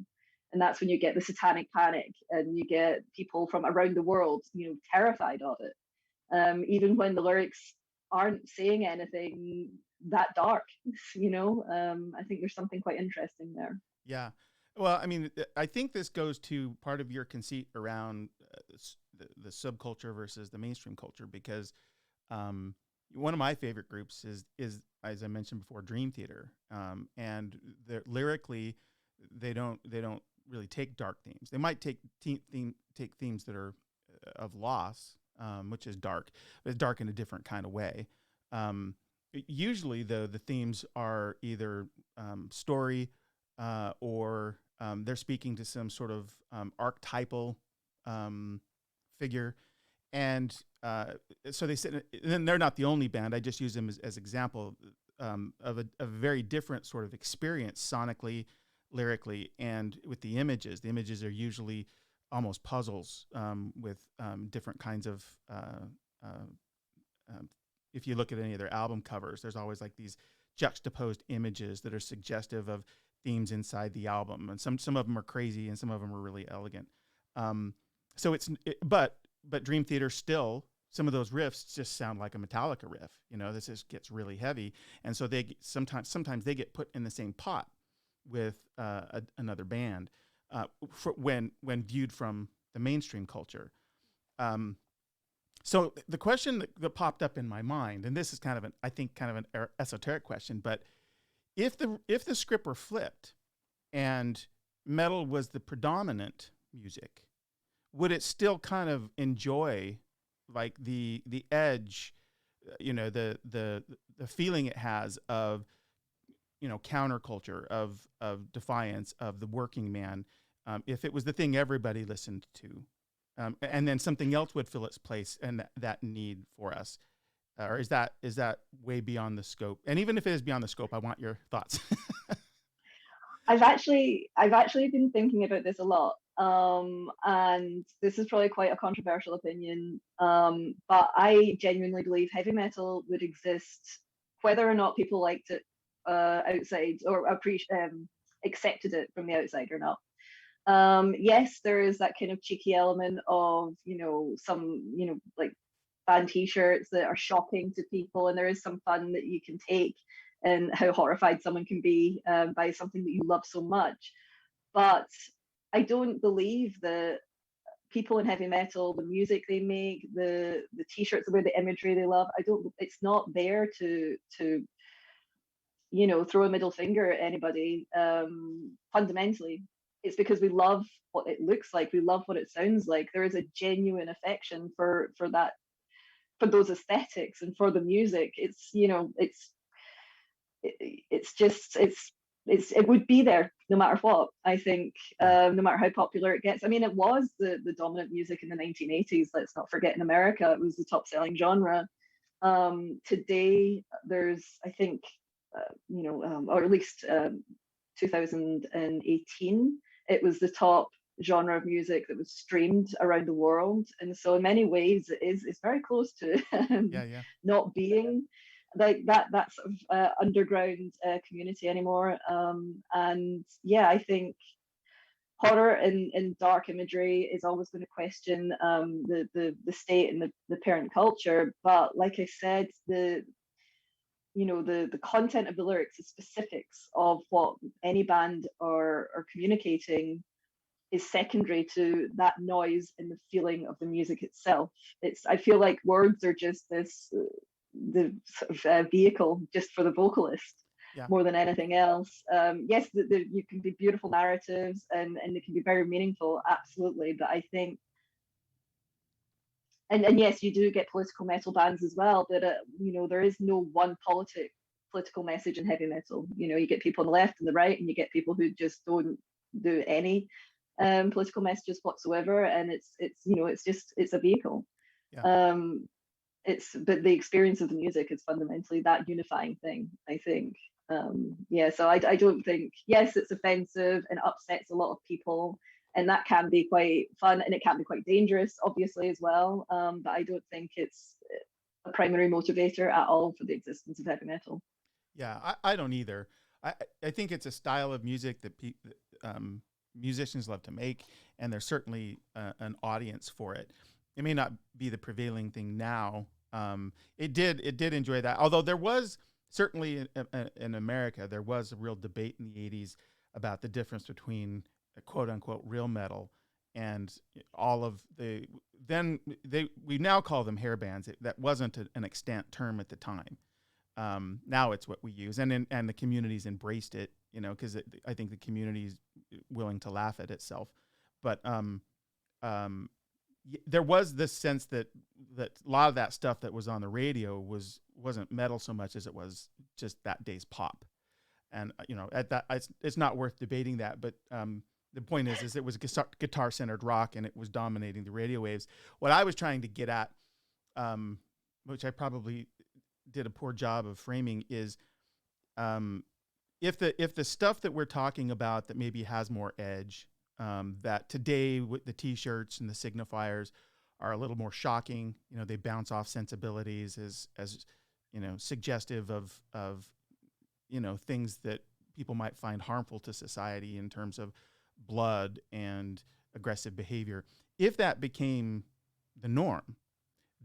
And that's when you get the satanic panic and you get people from around the world, terrified of it. Even when the lyrics aren't saying anything that dark, I think there's something quite interesting there. Yeah. Well, I mean, I think this goes to part of your conceit around the subculture versus the mainstream culture, because one of my favorite groups is as I mentioned before, Dream Theater, and lyrically, they don't really take dark themes. They might take themes that are of loss, which is dark, but dark in a different kind of way. Usually, though, the themes are either story or they're speaking to some sort of archetypal figure. And so they sit, and they're not the only band. I just use them as example of a very different sort of experience sonically, lyrically, and with the images. The images are usually almost puzzles with different kinds of. If you look at any of their album covers, there's always like these juxtaposed images that are suggestive of themes inside the album, and some of them are crazy, and some of them are really elegant. But Dream Theater still, some of those riffs just sound like a Metallica riff. This just gets really heavy, and so they sometimes they get put in the same pot with another band when viewed from the mainstream culture. So the question that popped up in my mind, and this is kind of an esoteric question, but if the script were flipped and metal was the predominant music, would it still kind of enjoy like the edge, the feeling it has of counterculture, of defiance, of the working man, if it was the thing everybody listened to, and then something else would fill its place and that need for us? Or is that way beyond the scope? And even if it is beyond the scope, I want your thoughts. I've actually been thinking about this a lot, and this is probably quite a controversial opinion, but I genuinely believe heavy metal would exist whether or not people liked it outside or accepted it from the outside or not. Yes, there is that kind of cheeky element of some like band t-shirts that are shocking to people, and there is some fun that you can take and how horrified someone can be by something that you love so much. But I don't believe that people in heavy metal, the music they make, the t-shirts, the way the imagery they love, it's not there to throw a middle finger at anybody. Fundamentally, it's because we love what it looks like, we love what it sounds like. There is a genuine affection for that for those aesthetics and for the music, it's, you know, it's just it would be there no matter what, I think. No matter how popular it gets. I mean, it was the dominant music in the 1980s. Let's not forget, in America it was the top selling genre. Today there's, I think, or at least 2018, it was the top genre of music that was streamed around the world. And so in many ways it's very close to not being like that sort of underground community anymore. And yeah, I think horror and dark imagery is always going to question the state and the parent culture. But like I said, the content of the lyrics, the specifics of what any band are communicating, is secondary to that noise and the feeling of the music itself. I feel like words are just the sort of vehicle just for the vocalist, more than anything else. Yes, you can be beautiful narratives and they can be very meaningful, absolutely. But I think, and yes, you do get political metal bands as well, but there is no one political message in heavy metal. You get people on the left and the right, and you get people who just don't do any political messages whatsoever, and it's a vehicle. But the experience of the music is fundamentally that unifying thing, I think. So I don't think, yes, it's offensive and upsets a lot of people, and that can be quite fun, and it can be quite dangerous, obviously, as well. But I don't think it's a primary motivator at all for the existence of heavy metal. Yeah, I don't either. I think it's a style of music that musicians love to make, and there's certainly an audience for it. It may not be the prevailing thing now. It did enjoy that, although there was certainly in America, there was a real debate in the 80s about the difference between quote unquote real metal and all of we now call them hair bands. That wasn't an extant term at the time. Now it's what we use, and the community's embraced it, because I think the community's willing to laugh at itself. But there was this sense that a lot of that stuff that was on the radio wasn't metal so much as it was just that day's pop. And at that, it's not worth debating that. But the point is it was guitar centered rock, and it was dominating the radio waves. What I was trying to get at, which I probably did a poor job of framing, is if the stuff that we're talking about that maybe has more edge, that today with the t-shirts and the signifiers are a little more shocking, they bounce off sensibilities as suggestive of things that people might find harmful to society in terms of blood and aggressive behavior. If that became the norm,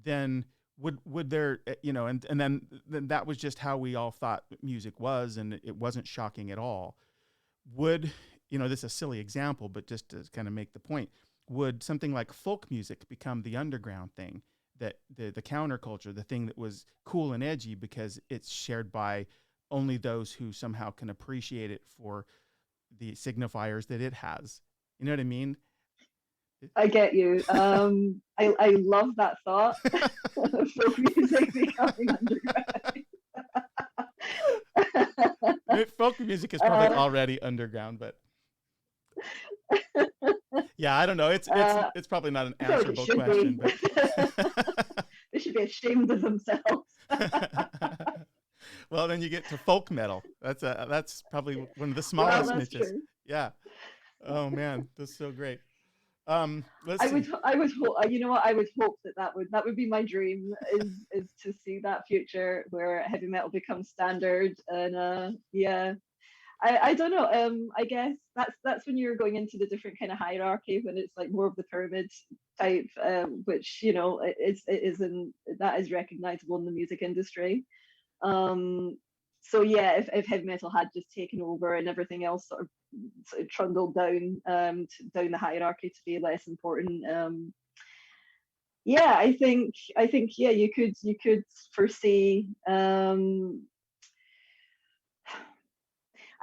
then would there, and then that was just how we all thought music was, and it wasn't shocking at all. Would, this is a silly example, but just to kind of make the point, would something like folk music become the underground thing, that the counterculture, the thing that was cool and edgy because it's shared by only those who somehow can appreciate it for the signifiers that it has? You know what I mean? I get you. I love that thought. Folk music becoming underground. Folk music is probably already underground, but yeah, I don't know. It's probably not an answerable question, but they should be ashamed of themselves. Well, then you get to folk metal. That's probably one of the smallest niches. True. Yeah. Oh man, that's so great. I would hope. I would hope that would be my dream, is to see that future where heavy metal becomes standard. And I don't know. I guess that's when you're going into the different kind of hierarchy, when it's like more of the pyramid type, which that is recognizable in the music industry. So yeah, if heavy metal had just taken over and everything else sort of trundled down down the hierarchy to be less important, I think you could foresee, I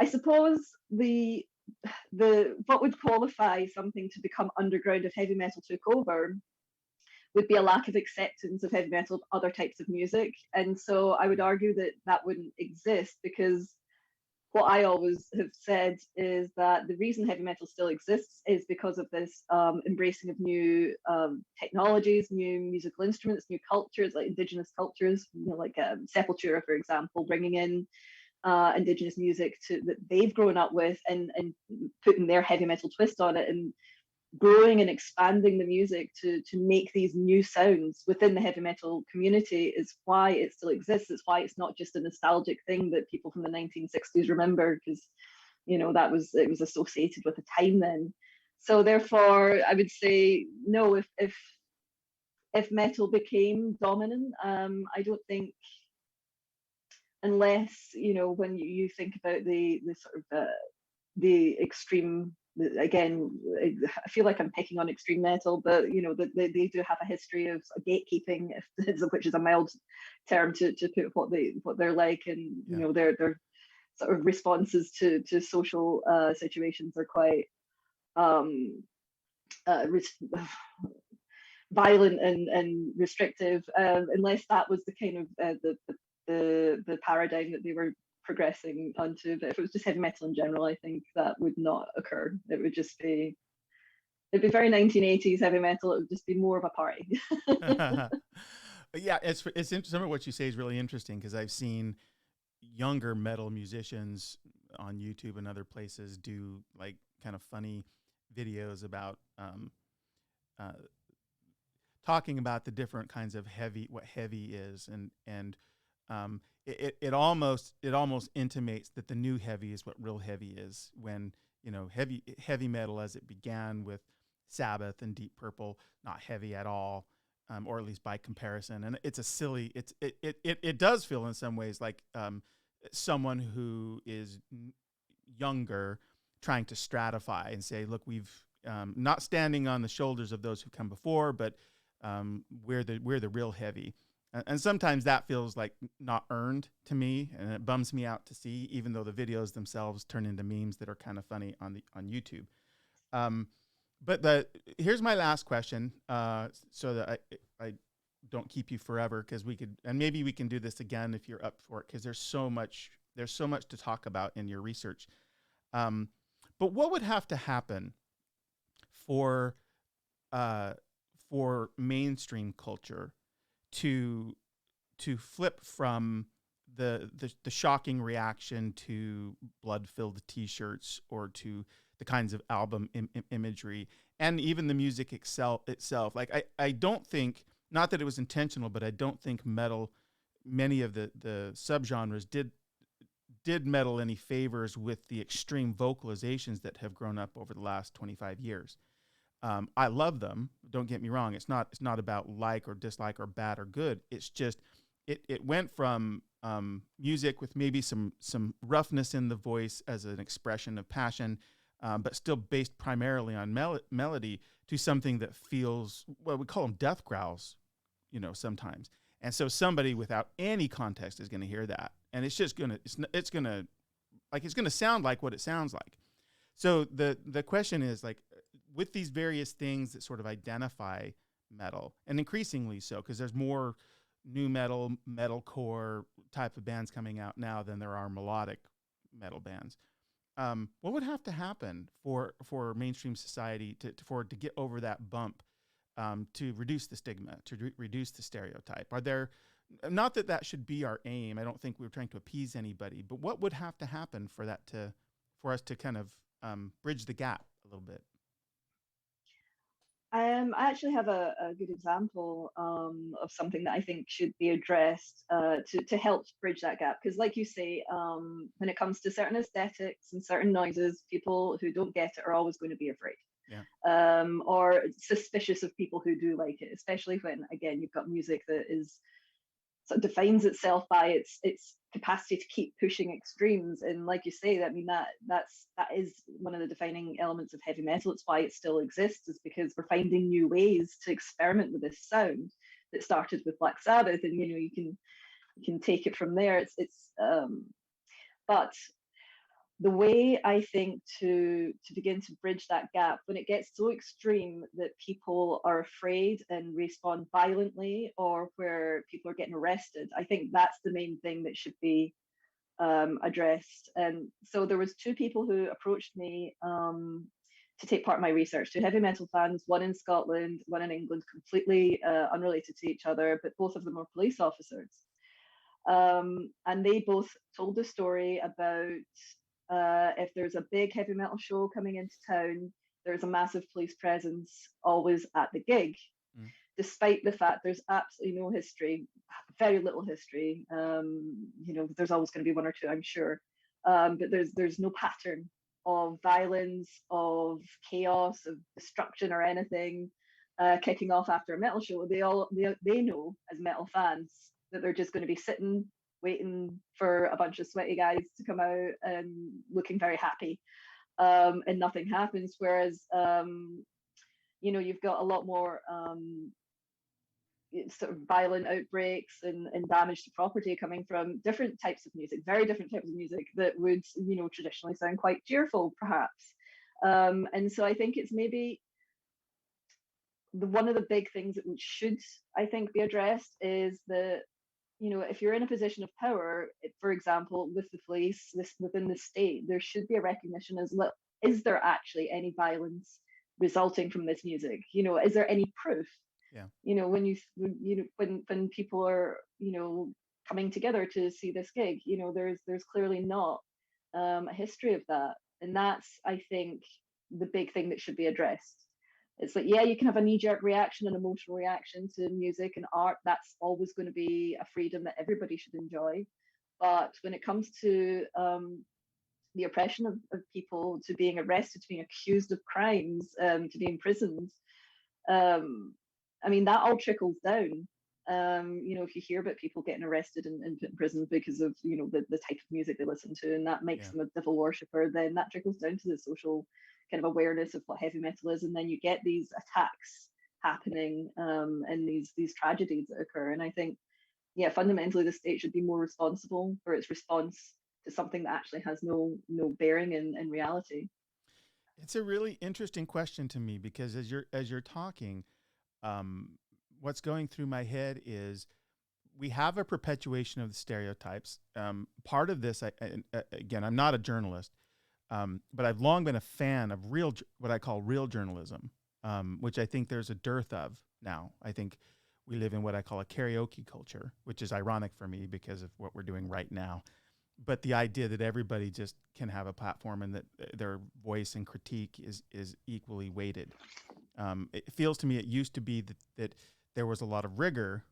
suppose the what would qualify something to become underground if heavy metal took over would be a lack of acceptance of heavy metal, other types of music. And so I would argue that that wouldn't exist, because what I always have said is that the reason heavy metal still exists is because of this embracing of new technologies, new musical instruments, new cultures, like indigenous cultures, like Sepultura, for example, bringing in indigenous music that they've grown up with, and putting their heavy metal twist on it, and growing and expanding the music to make these new sounds within the heavy metal community is why it still exists. It's why it's not just a nostalgic thing that people from the 1960s remember, because it was associated with a time then. So therefore, I would say no. If metal became dominant, I don't think, unless when you think about the sort of the extreme, again, I feel like I'm picking on extreme metal, but they do have a history of gatekeeping, which is a mild term to put what they're like, and their sort of responses to social situations are quite violent and restrictive, unless that was the kind of the paradigm that they were progressing onto. But if it was just heavy metal in general, I think that would not occur. It'd be very 1980s heavy metal. It would just be more of a party. Yeah, it's some of what you say is really interesting, because I've seen younger metal musicians on YouTube and other places do like kind of funny videos about talking about the different kinds of what heavy is, and it almost intimates that the new heavy is what real heavy is, when heavy metal as it began with Sabbath and Deep Purple, not heavy at all, or at least by comparison. And it's a silly, it does feel in some ways like someone who is younger trying to stratify and say, look, we've not standing on the shoulders of those who come before, but we're the real heavy. And sometimes that feels like not earned to me, and it bums me out to see, even though the videos themselves turn into memes that are kind of funny on YouTube. But here's my last question, so that I don't keep you forever, because maybe we can do this again if you're up for it, because there's so much to talk about in your research. But what would have to happen for mainstream culture to flip from the shocking reaction to blood-filled T-shirts, or to the kinds of album imagery, and even the music itself? Like I don't think, not that it was intentional, but I don't think metal, many of the subgenres did metal any favors with the extreme vocalizations that have grown up over the last 25 years. I love them. Don't get me wrong. It's not about like or dislike or bad or good. It's just it went from music with maybe some roughness in the voice as an expression of passion, but still based primarily on melody, to something that feels, well, we call them death growls, sometimes. And so somebody without any context is going to hear that, and it's just gonna sound like what it sounds like. So the question is, like, with these various things that sort of identify metal, and increasingly so, because there's more new metalcore type of bands coming out now than there are melodic metal bands. What would have to happen for mainstream society to get over that bump, to reduce the stigma, to reduce the stereotype? Are there, not that should be our aim, I don't think we're trying to appease anybody, but what would have to happen for us to kind of bridge the gap a little bit? I actually have a good example of something that I think should be addressed to help bridge that gap. Because, like you say, when it comes to certain aesthetics and certain noises, people who don't get it are always going to be afraid. Yeah. Or suspicious of people who do like it, especially when, again, you've got music that is sort of defines itself by its capacity to keep pushing extremes. And like you say, I mean, that is one of the defining elements of heavy metal. It's why it still exists, is because we're finding new ways to experiment with this sound that started with Black Sabbath, and you can take it from there. But the way I think to begin to bridge that gap when it gets so extreme that people are afraid and respond violently, or where people are getting arrested, I think that's the main thing that should be addressed. And so there was two people who approached me to take part in my research, two heavy metal fans, one in Scotland, one in England, completely unrelated to each other, but both of them were police officers. And they both told the story about if there's a big heavy metal show coming into town, there's a massive police presence always at the gig, Mm. despite the fact there's absolutely no history, very little history. There's always going to be one or two, I'm sure, but there's no pattern of violence, of chaos, of destruction, or anything kicking off after a metal show. They know as metal fans that they're just going to be sitting waiting for a bunch of sweaty guys to come out and looking very happy, and nothing happens. Whereas you've got a lot more sort of violent outbreaks and damage to property coming from different types of music, very different types of music that would traditionally sound quite cheerful, perhaps. And so I think it's maybe one of the big things that should, I think, be addressed is that if you're in a position of power, for example, with the police, within the state, there should be a recognition as, look, is there actually any violence resulting from this music? Is there any proof? Yeah. When people are coming together to see this gig, there's clearly not a history of that, and that's, I think, the big thing that should be addressed. It's like, yeah, you can have a knee-jerk reaction, an emotional reaction to music and art. That's always going to be a freedom that everybody should enjoy. But when it comes to the oppression of people, to being arrested, to being accused of crimes, to be imprisoned, I mean, that all trickles down. If you hear about people getting arrested and put in prison because of the type of music they listen to, and that makes them a devil worshipper, then that trickles down to the social kind of awareness of what heavy metal is, and then you get these attacks happening, and these tragedies that occur. And I think, fundamentally, the state should be more responsible for its response to something that actually has no bearing in reality. It's a really interesting question to me, because as you're talking, what's going through my head is we have a perpetuation of the stereotypes. Part of this, again, I'm not a journalist, but I've long been a fan of what I call real journalism, which I think there's a dearth of now. I think we live in what I call a karaoke culture, which is ironic for me because of what we're doing right now. But the idea that everybody just can have a platform and that their voice and critique is equally weighted. It feels to me it used to be that there was a lot of rigor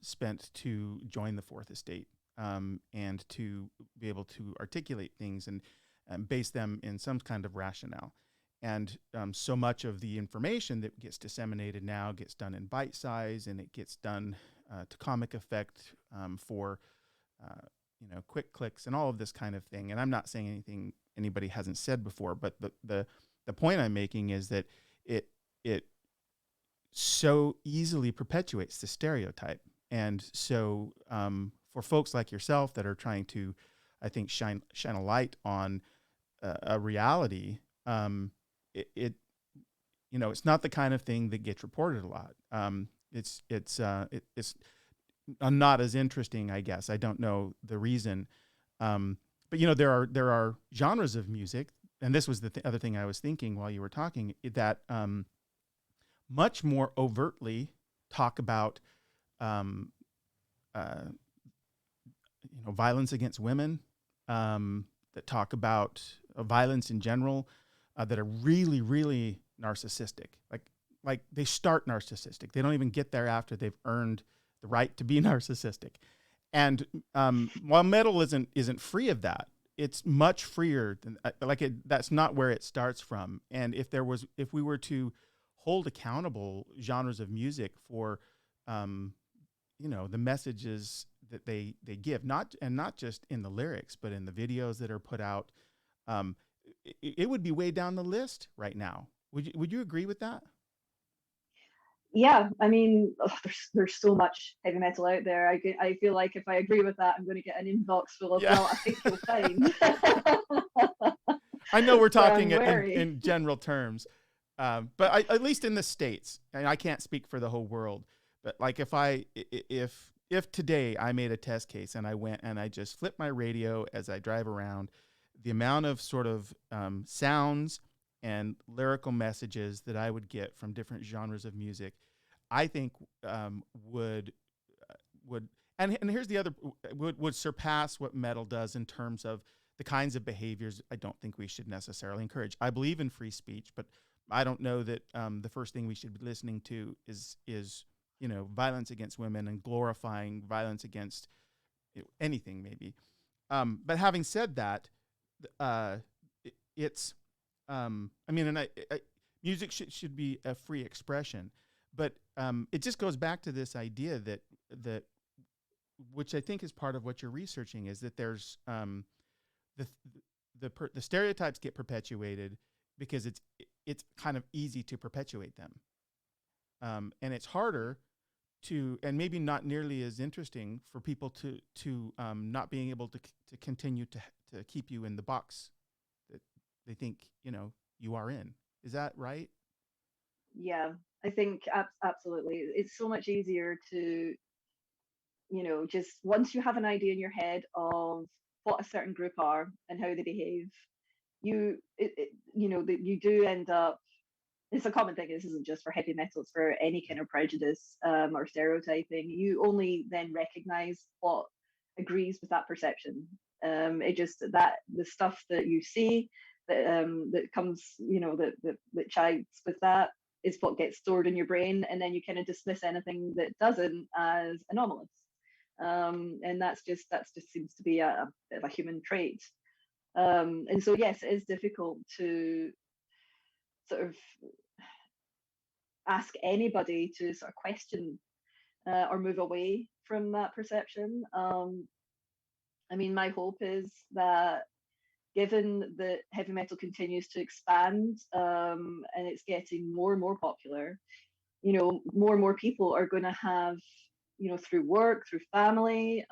spent to join the Fourth Estate, and to be able to articulate things and base them in some kind of rationale. And so much of the information that gets disseminated now gets done in bite size, and it gets done to comic effect, for quick clicks and all of this kind of thing. And I'm not saying anything anybody hasn't said before, but the point I'm making is that it so easily perpetuates the stereotype. And so for folks like yourself that are trying to, I think, shine a light on a reality, it's not the kind of thing that gets reported a lot. It's not as interesting, I guess. I don't know the reason, but there are genres of music, and this was the other thing I was thinking while you were talking, that much more overtly talk about violence against women, that talk about violence in general, that are really, really narcissistic. Like they start narcissistic. They don't even get there after they've earned the right to be narcissistic. And while metal isn't free of that, it's much freer than that's not where it starts from. And if we were to hold accountable genres of music for the messages that they give, not just in the lyrics, but in the videos that are put out, it would be way down the list right now. Would you agree with that? Yeah, I mean, there's so much heavy metal out there. I feel like if I agree with that, I'm going to get an inbox full of, well, I think you'll find. I know we're So I'm talking wary. in general terms, but at least in the States, and I can't speak for the whole world, but like if today I made a test case and I went and I just flipped my radio as I drive around, the amount of sort of sounds and lyrical messages that I would get from different genres of music, I think would would and here's the other would surpass what metal does in terms of the kinds of behaviors I don't think we should necessarily encourage. I believe in free speech, but I don't know that the first thing we should be listening to is violence against women and glorifying violence against anything maybe. But having said that, uh, it's I mean, music should be a free expression, but it just goes back to this idea that which I think is part of what you're researching is that there's the the stereotypes get perpetuated because it's kind of easy to perpetuate them, and it's harder to and maybe not nearly as interesting for people to not being able to continue to keep you in the box that they think you are in. Is that right? Yeah, I think absolutely. It's so much easier to, just once you have an idea in your head of what a certain group are and how they behave, that you do end up. It's a common thing. This isn't just for heavy metal; it's for any kind of prejudice or stereotyping. You only then recognize what agrees with that perception. It just that the stuff that you see that comes, that chides with that is what gets stored in your brain, and then you kind of dismiss anything that doesn't as anomalous. And that's just seems to be a bit of a human trait. And so yes, it is difficult to sort of ask anybody to sort of question or move away from that perception. I mean, my hope is that given that heavy metal continues to expand and it's getting more and more popular, more and more people are going to have, through work, through family,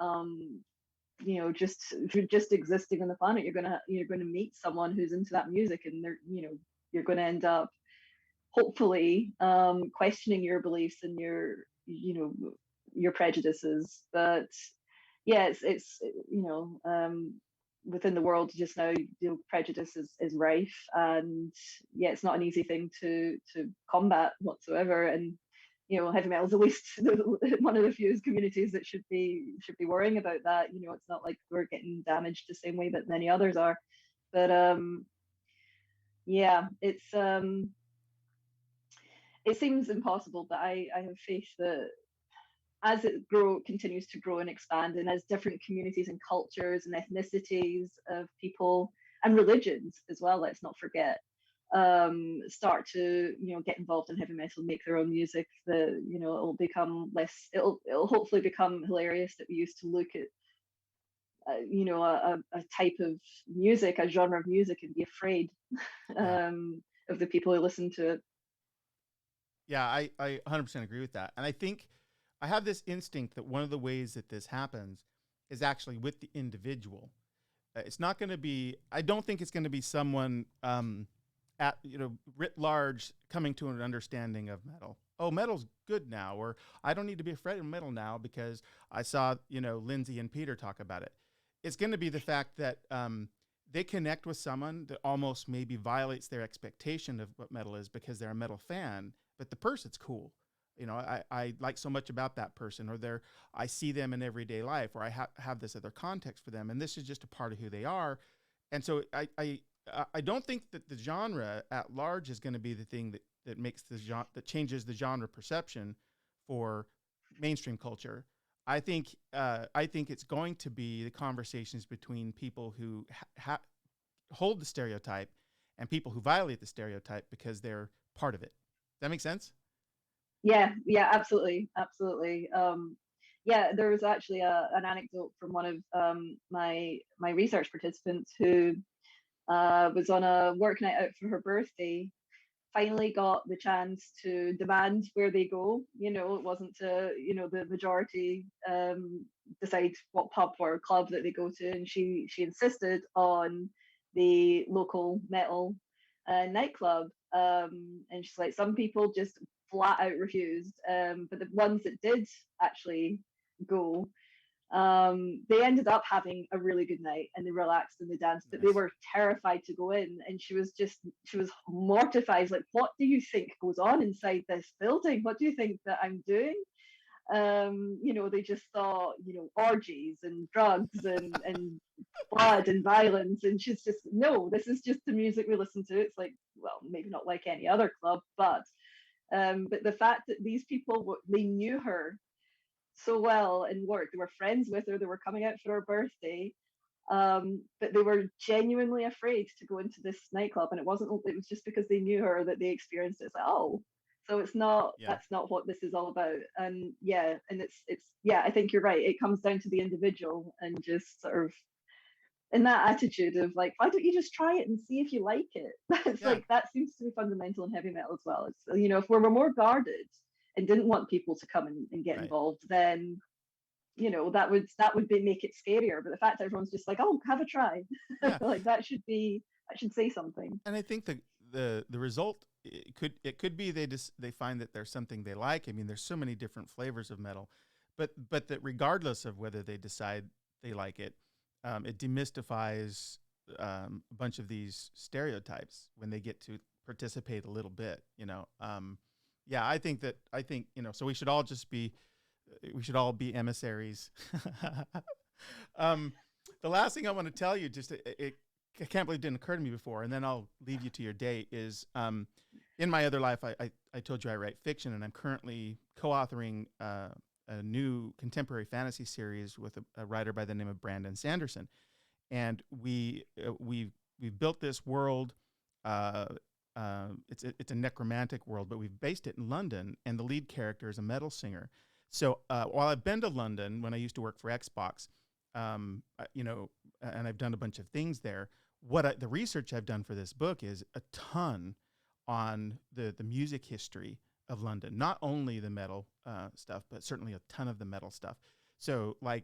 just through just existing on the planet, you're going to meet someone who's into that music, and you're going to end up hopefully questioning your beliefs and your prejudices. But yeah, it's within the world just now, prejudice is rife, and yeah, it's not an easy thing to combat whatsoever. And heavy metal is at least one of the few communities that should be worrying about that. It's not like we're getting damaged the same way that many others are. But yeah, it seems impossible, but I have faith that as it continues to grow and expand, and as different communities and cultures and ethnicities of people and religions as well, let's not forget, start to get involved in heavy metal, make their own music, that it'll become less. It'll hopefully become hilarious that we used to look at a type of music, a genre of music, and be afraid Yeah. of the people who listen to it. Yeah, I 100% agree with that. And I think I have this instinct that one of the ways that this happens is actually with the individual. It's not going to be, I don't think it's going to be someone writ large coming to an understanding of metal. Oh, metal's good now, or I don't need to be afraid of metal now because I saw, Lindsay and Peter talk about it. It's going to be the fact that they connect with someone that almost maybe violates their expectation of what metal is because they're a metal fan, but the person's cool. I like so much about that person, or I see them in everyday life, or I have this other context for them, and this is just a part of who they are. And so I don't think that the genre at large is going to be the thing that makes that changes the genre perception for mainstream culture. I think it's going to be the conversations between people who hold the stereotype and people who violate the stereotype because they're part of it. Does that make sense? Yeah, absolutely, absolutely. Yeah, there was actually an anecdote from one of my research participants who was on a work night out for her birthday. Finally, got the chance to demand where they go. It wasn't to the majority decide what pub or club that they go to, and she insisted on the local metal nightclub. And she's like, some people just flat out refused, but the ones that did actually go, they ended up having a really good night and they relaxed and they danced, but they Nice. were terrified to go in. And she was mortified, like, what do you think goes on inside this building? What do you think that I'm doing? They just thought, orgies and drugs and blood and violence. And she's just, no, this is just the music we listen to. It's like, well, maybe not like any other club, but the fact that these people, they knew her so well and work. They were friends with her. They were coming out for her birthday. But they were genuinely afraid to go into this nightclub. And it was just because they knew her that they experienced it. It's like, oh, so it's not, Yeah. that's not what this is all about. And yeah, and yeah, I think you're right. It comes down to the individual and just sort of, and that attitude of like, why don't you just try it and see if you like it? That's Yeah. like, that seems to be fundamental in heavy metal as well. It's, if we were more guarded and didn't want people to come and get Right. involved, then that would make it scarier. But the fact that everyone's just like, oh, have a try, Yeah. like that should say something. And I think the result, it could be they find that there's something they like. I mean, there's so many different flavors of metal, but that regardless of whether they decide they like it, it demystifies a bunch of these stereotypes when they get to participate a little bit. Yeah, I think so we should all be emissaries. The last thing I want to tell you, I can't believe it didn't occur to me before, and then I'll leave you to your day, is in my other life, I told you I write fiction, and I'm currently co-authoring a new contemporary fantasy series with a writer by the name of Brandon Sanderson. And we've built this world. It's a necromantic world, but we've based it in London, and the lead character is a metal singer. So while I've been to London when I used to work for Xbox, and I've done a bunch of things there, the research I've done for this book is a ton on the music history of London, not only the metal stuff, but certainly a ton of the metal stuff. So I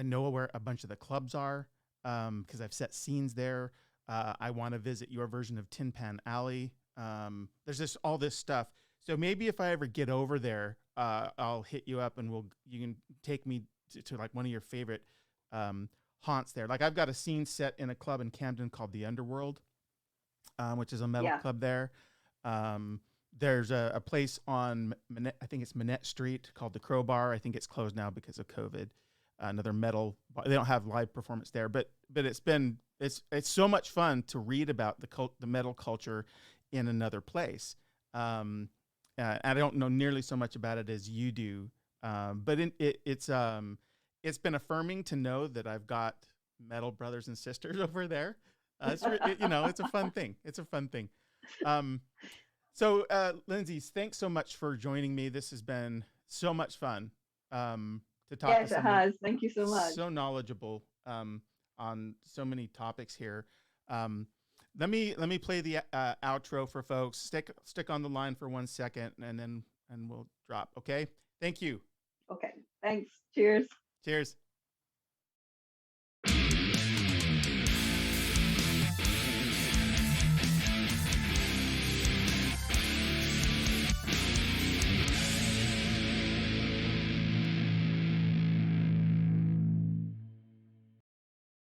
know where a bunch of the clubs are because I've set scenes there. I want to visit your version of Tin Pan Alley. There's just all this stuff. So maybe if I ever get over there, I'll hit you up and you can take me to like one of your favorite haunts there. Like I've got a scene set in a club in Camden called the Underworld, which is a metal club there. There's a place on I think it's Manette Street called the Crowbar. I think it's closed now because of COVID. Another metal. They don't have live performance there, but it's so much fun to read about the metal culture in another place. I don't know nearly so much about it as you do, but it's been affirming to know that I've got metal brothers and sisters over there. It's a fun thing. It's a fun thing. So Lindsay, thanks so much for joining me. This has been so much fun to talk Yes, to it someone has. Thank you so much. so knowledgeable on so many topics here. Let me play the outro for folks. Stick on the line for 1 second, and we'll drop. Okay. Thank you. Okay. Thanks. Cheers. Cheers.